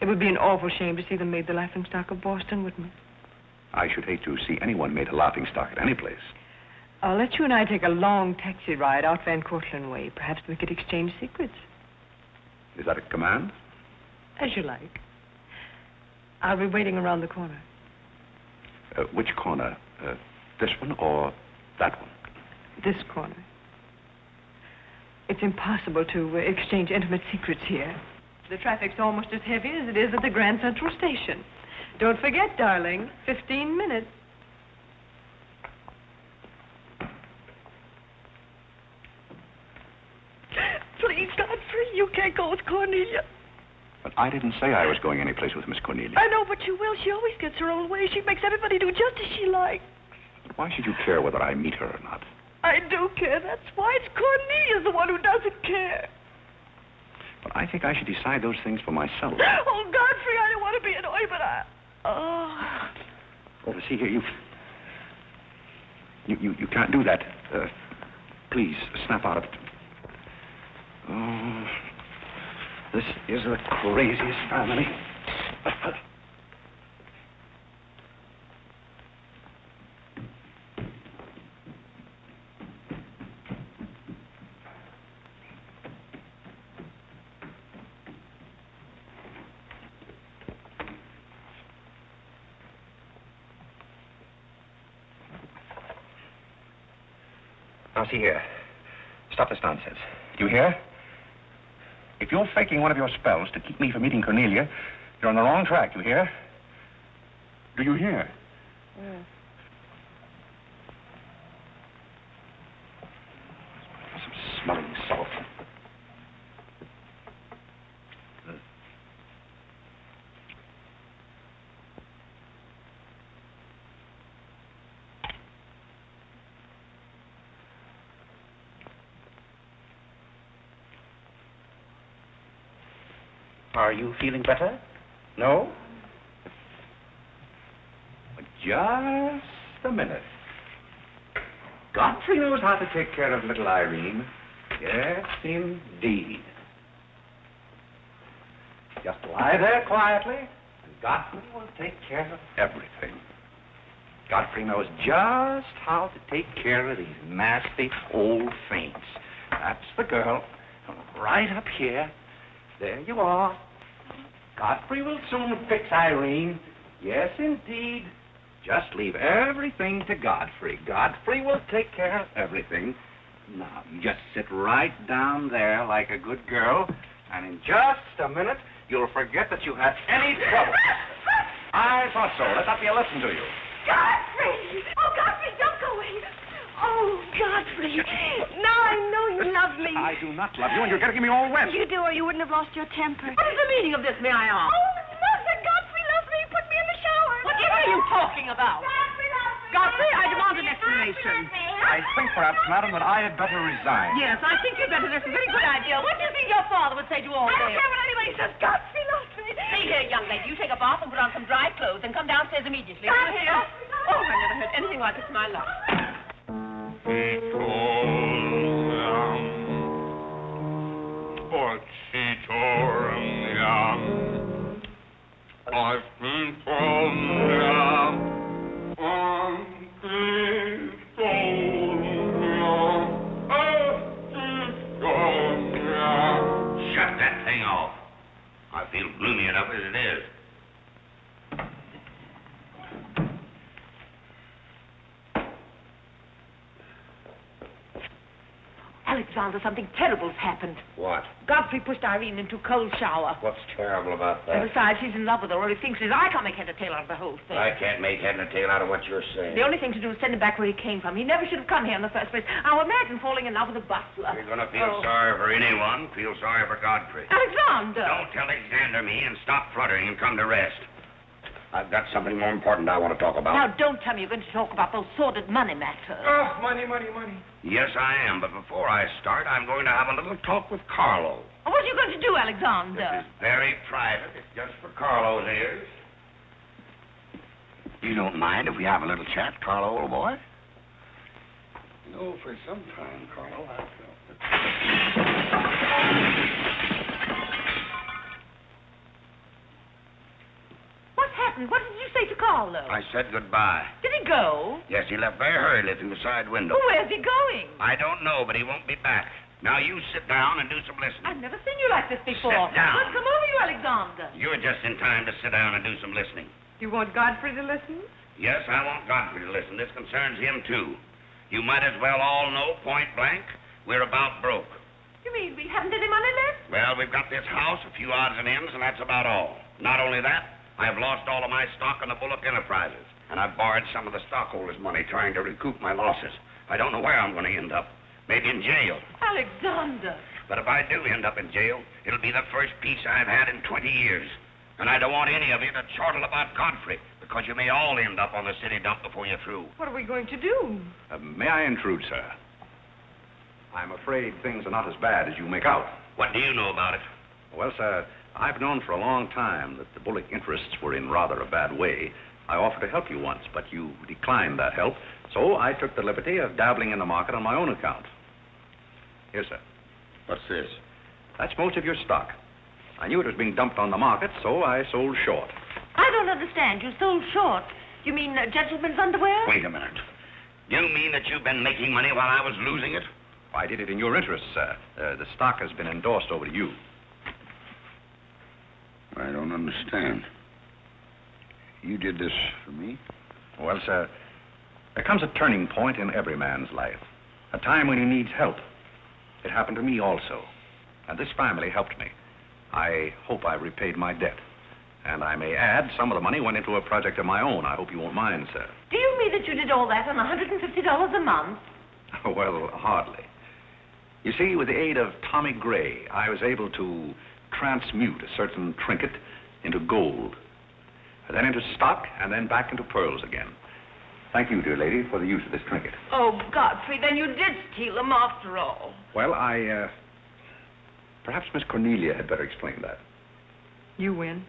It would be an awful shame to see them made the laughingstock of Boston, wouldn't it? I should hate to see anyone made a laughingstock at any place. I'll let you and I take a long taxi ride out Van Cortlandt way. Perhaps we could exchange secrets. Is that a command? As you like. I'll be waiting around the corner. Which corner? This one or that one? This corner. It's impossible to exchange intimate secrets here. The traffic's almost as heavy as it is at the Grand Central Station. Don't forget, darling, 15 minutes. Please, Godfrey, you can't go with Cornelia. But I didn't say I was going anyplace with Miss Cornelia. I know, but you will. She always gets her own way. She makes everybody do just as she likes. But why should you care whether I meet her or not? I do care. That's why. It's Cornelia's the one who doesn't care. But I think I should decide those things for myself. Oh, Godfrey, I don't want to be annoyed, but I... Oh, see here, you can't do that. Please, snap out of it. Oh, this is the craziest family. Now, see here. Stop this nonsense. Do you hear? If you're faking one of your spells to keep me from meeting Cornelia, you're on the wrong track, you hear? Do you hear? Yes. Some smelling salt. Are you feeling better? No? Just a minute. Godfrey knows how to take care of little Irene. Yes, indeed. Just lie there quietly, and Godfrey will take care of everything. Godfrey knows just how to take care of these nasty old faints. That's the girl. Right up here. There you are. Godfrey will soon fix Irene. Yes, indeed. Just leave everything to Godfrey. Godfrey will take care of everything. Now, you just sit right down there like a good girl, and in just a minute, you'll forget that you had any trouble. I thought so. Let that be a lesson to you. Godfrey! Oh, Godfrey, don't go away. Oh, Godfrey. Now I know you love me. I do not love you, and you're getting me all wet. You do, or you wouldn't have lost your temper. What is the meaning of this, may I ask? Oh, nothing. Godfrey loves me. Put me in the shower. What are you talking about? Godfrey loves me. Godfrey, I demand an explanation. I think, perhaps, madam, that I had better resign. Yes, I think you'd better. That's a very good idea. What do you think your father would say to all I this? don't care what anybody says. Godfrey loves me. See here, young lady, you take a bath and put on some dry clothes and come downstairs immediately. Godfrey Here. loves me. Oh, my little looking like it's my luck. I've been Shut that thing off. I feel gloomy enough as it is. Alexander, something terrible's happened. What? Godfrey pushed Irene into a cold shower. What's terrible about And that? besides, he's in love with her, or he thinks it is. I can't make head or tail out of the whole thing. I can't make head and tail out of what you're saying. The only thing to do is send him back where he came from. He never should have come here in the first place. Now imagine falling in love with a butler. You're going to feel sorry for anyone. Feel sorry for Godfrey. Alexander! Don't tell Alexander me and stop fluttering and come to rest. I've got something more important I want to talk about. Now, don't tell me you're going to talk about those sordid money matters. Oh, money. Yes, I am, but before I start, I'm going to have a little talk with Carole. What are you going to do, Alexander? This is very private. It's just for Carlo's ears. You don't mind if we have a little chat, Carlo, old boy? You know, for some time, Carlo, I've felt that... What happened? What did you say to Carlo? I said goodbye. Did he go? Yes, he left very hurriedly through the side window. Well, where's he going? I don't know, but he won't be back. Now, you sit down and do some listening. I've never seen you like this before. Sit down. What's come over you, Alexander? You're just in time to sit down and do some listening. You want Godfrey to listen? Yes, I want Godfrey to listen. This concerns him, too. You might as well all know, point blank, we're about broke. You mean we haven't any money left? Well, we've got this house, a few odds and ends, and that's about all. Not only that, I've lost all of my stock in the Bullock Enterprises, and I've borrowed some of the stockholders' money trying to recoup my losses. I don't know where I'm going to end up. Maybe in jail. Alexander! But if I do end up in jail, it'll be the first peace I've had in 20 years. And I don't want any of you to chortle about Godfrey, because you may all end up on the city dump before you're through. What are we going to do? May I intrude, sir? I'm afraid things are not as bad as you make out. What do you know about it? Well, sir, I've known for a long time that the Bullock interests were in rather a bad way. I offered to help you once, but you declined that help, so I took the liberty of dabbling in the market on my own account. Here, sir. What's this? That's most of your stock. I knew it was being dumped on the market, so I sold short. I don't understand. You sold short. You mean gentlemen's underwear? Wait a minute. You mean that you've been making money while I was losing it? I did it in your interest, sir. The stock has been endorsed over to you. I don't understand. You did this for me? Well, sir, there comes a turning point in every man's life. A time when he needs help. It happened to me also. And this family helped me. I hope I repaid my debt. And I may add, some of the money went into a project of my own. I hope you won't mind, sir. Do you mean that you did all that on $150 a month? Well, hardly. You see, with the aid of Tommy Gray, I was able to transmute a certain trinket into gold, then into stock, and then back into pearls again. Thank you, dear lady, for the use of this trinket. Oh, Godfrey, then you did steal them after all. Well, perhaps Miss Cornelia had better explain that. You win.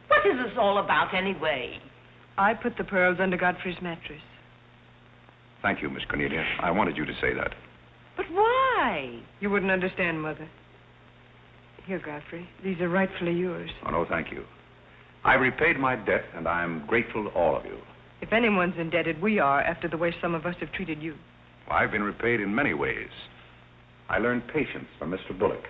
What is this all about, anyway? I put the pearls under Godfrey's mattress. Thank you, Miss Cornelia. I wanted you to say that. But why? You wouldn't understand, Mother. Here, Godfrey. These are rightfully yours. Oh, no, thank you. I repaid my debt, and I'm grateful to all of you. If anyone's indebted, we are, after the way some of us have treated you. I've been repaid in many ways. I learned patience from Mr. Bullock.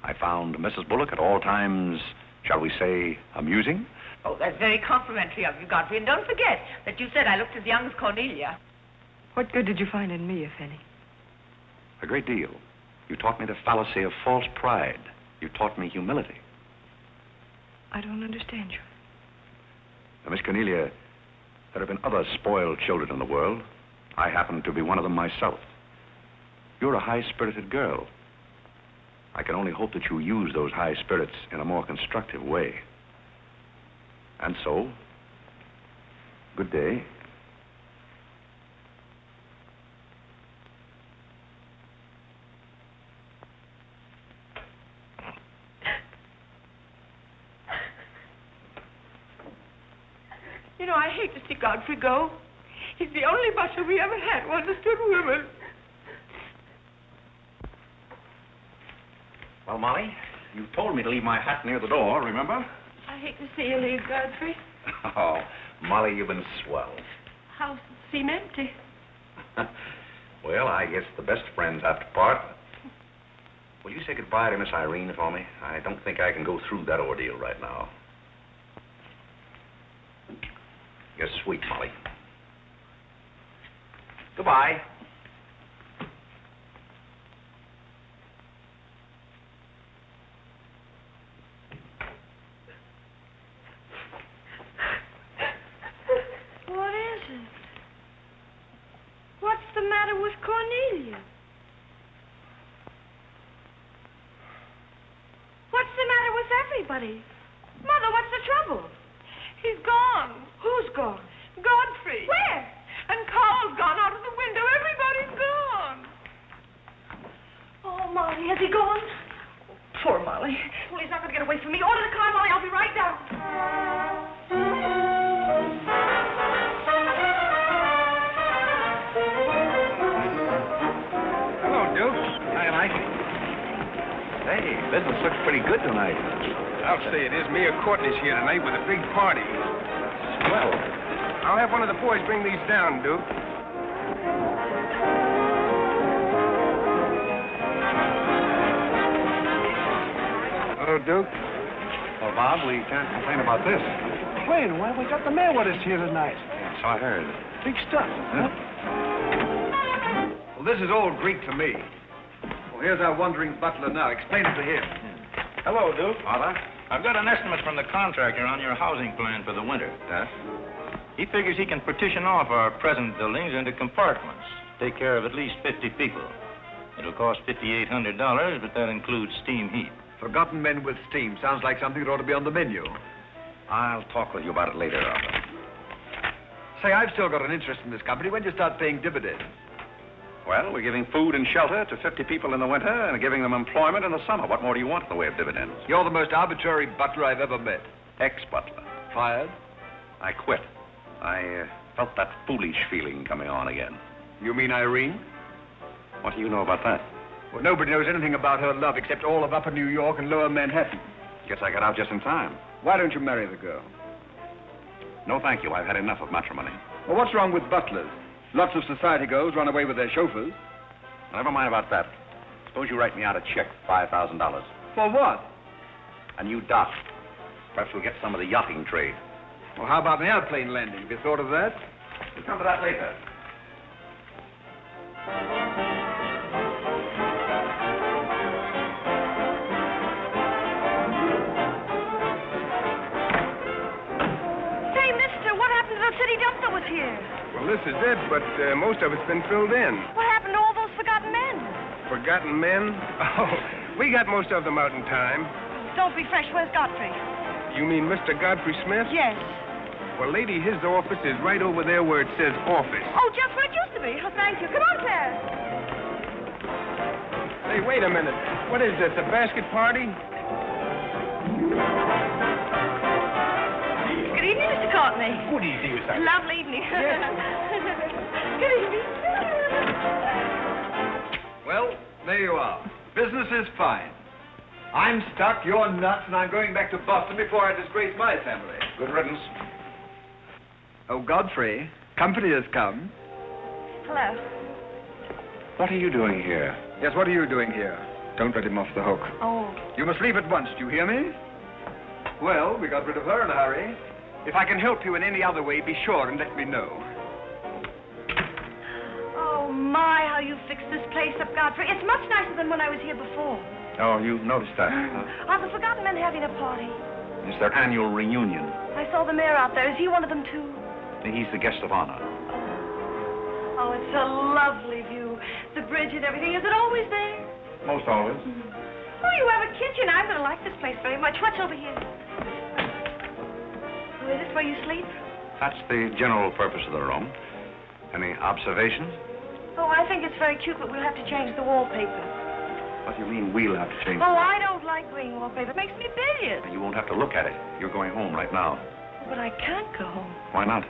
I found Mrs. Bullock at all times, shall we say, amusing. Oh, that's very complimentary of you, Godfrey. And don't forget that you said I looked as young as Cornelia. What good did you find in me, if any? A great deal. You taught me the fallacy of false pride. You taught me humility. I don't understand you. Now, Miss Cornelia, there have been other spoiled children in the world. I happen to be one of them myself. You're a high-spirited girl. I can only hope that you use those high spirits in a more constructive way. And so, good day. You know, I hate to see Godfrey go. He's the only butler we ever had who understood women. Well, Molly, you told me to leave my hat near the door, remember? I hate to see you leave, Godfrey. Oh, Molly, you've been swell. House seem empty. Well, I guess the best friends have to part. Will you say goodbye to Miss Irene for me? I don't think I can go through that ordeal right now. You're sweet, Molly. Goodbye. What is it? What's the matter with Cornelia? What's the matter with everybody? Mother, what's the trouble? He's gone. Who's gone? Godfrey. Where? And Carl's gone out of the window. Everybody's gone. Oh, Molly, has he gone? Poor Molly. Well, he's not going to get away from me. Order the car, Molly. I'll be right down. Hello, Duke. Hi, Mike. Hey, business looks pretty good tonight. I'll say it is. Mayor Courtney's here tonight with a big party. Well, I'll have one of the boys bring these down, Duke. Hello, Duke. well, Bob, we can't complain about this. Wait, well, we got the mayor with us here tonight. Yeah, so I heard. Big stuff. Huh? Well, this is all Greek to me. Well, here's our wandering butler now. Explain it to him. Hello, Duke. Father? I've got an estimate from the contractor on your housing plan for the winter. Yes? He figures he can partition off our present buildings into compartments, take care of at least 50 people. It'll cost $5,800, but that includes steam heat. Forgotten men with steam. Sounds like something that ought to be on the menu. I'll talk with you about it later, Arthur. Say, I've still got an interest in this company. When do you start paying dividends? Well, we're giving food and shelter to 50 people in the winter and giving them employment in the summer. What more do you want in the way of dividends? You're the most arbitrary butler I've ever met. Ex-butler. Fired? I quit. I felt that foolish feeling coming on again. You mean Irene? What do you know about that? Well, nobody knows anything about her love except all of Upper New York and Lower Manhattan. Guess I got out just in time. Why don't you marry the girl? No, thank you. I've had enough of matrimony. Well, what's wrong with butlers? Lots of society girls run away with their chauffeurs. Never mind about that. Suppose you write me out a check for $5,000. For what? A new dock. Perhaps we'll get some of the yachting trade. Well, how about an airplane landing? Have you thought of that? We'll come to that later. Say, mister, what happened to the city dump that was here? Well, this is it, but most of it's been filled in. What happened to all those forgotten men? Forgotten men? Oh, we got most of them out in time. Don't be fresh. Where's Godfrey? You mean Mr. Godfrey Smith? Yes. Well, lady, his office is right over there where it says office. Oh, just where it used to be. Oh, thank you. Come on, Claire. Hey, wait a minute. What is this, a basket party? Good evening, Mr. Courtney. Good evening, Miss Allyson. Lovely evening. Good evening. Well, there you are. Business is fine. I'm stuck, you're nuts, and I'm going back to Boston before I disgrace my family. Good riddance. Oh, Godfrey, company has come. Hello. What are you doing here? Yes, what are you doing here? Don't let him off the hook. Oh. You must leave at once, do you hear me? Well, we got rid of her in a hurry. If I can help you in any other way, be sure and let me know. Oh, my, how you fixed this place up, Godfrey. It's much nicer than when I was here before. Oh, you noticed that, huh? Are the forgotten men having a party? It's their annual reunion. I saw the mayor out there. Is he one of them, too? He's the guest of honor. Oh, it's a lovely view. The bridge and everything. Is it always there? Most always. Oh, you have a kitchen. I'm going to like this place very much. What's over here? Oh, is this where you sleep? That's the general purpose of the room. Any observations? Oh, I think it's very cute, but we'll have to change the wallpaper. What do you mean we'll have to change? Oh, I don't like green wallpaper. It makes me bilious. You won't have to look at it. You're going home right now. But I can't go home. Why not?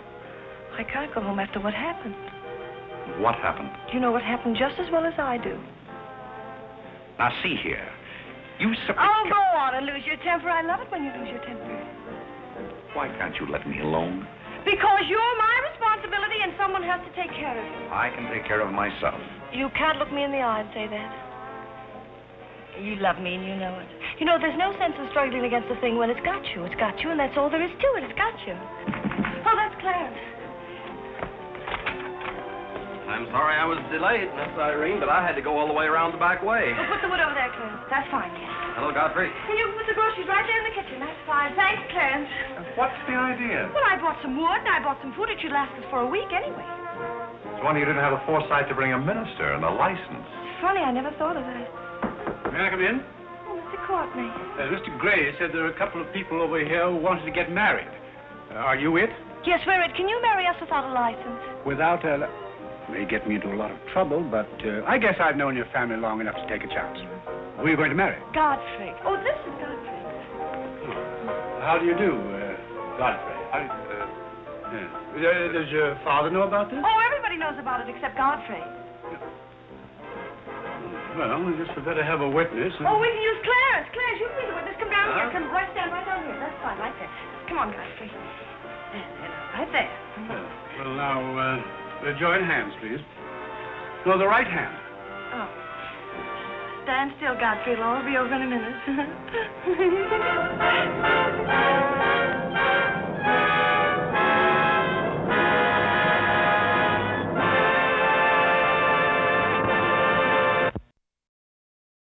I can't go home after what happened. What happened? You know what happened just as well as I do. Now, see here. You Oh, go on and lose your temper. I love it when you lose your temper. Why can't you let me alone? Because you're my responsibility and someone has to take care of you. I can take care of myself. You can't look me in the eye and say that. You love me and you know it. You know, there's no sense in struggling against a thing when it's got you. It's got you, and that's all there is to it. It's got you. Oh, that's Clarence. I'm sorry I was delayed, Miss Irene, but I had to go all the way around the back way. Well, put the wood over there, Clarence. That's fine, yes. Hello, Godfrey. And you can put the groceries right there in the kitchen. That's fine. Thanks, Clarence. What's the idea? Well, I bought some wood and I bought some food. It should last us for a week anyway. It's wonder you didn't have the foresight to bring a minister and a license. It's funny, I never thought of that. May I come in? Oh, Mr. Courtney. Mr. Gray said there are a couple of people over here who wanted to get married. Are you it? Yes, we're it. Can you marry us without a license? Without a... May get me into a lot of trouble, but I guess I've known your family long enough to take a chance. Who are you going to marry? Godfrey. Oh, this is Godfrey. How do you do, Godfrey? Does your father know about this? Oh, everybody knows about it except Godfrey. Well, I guess we better have a witness. Oh, we can use Clarence. Clarence, you can be the witness. Come down here. Come right stand right down here. That's fine, right there. Come on, Godfrey. Right there. Well, now, join hands, please. No, the right hand. Oh. Stand still, Godfrey. It'll all be over in a minute.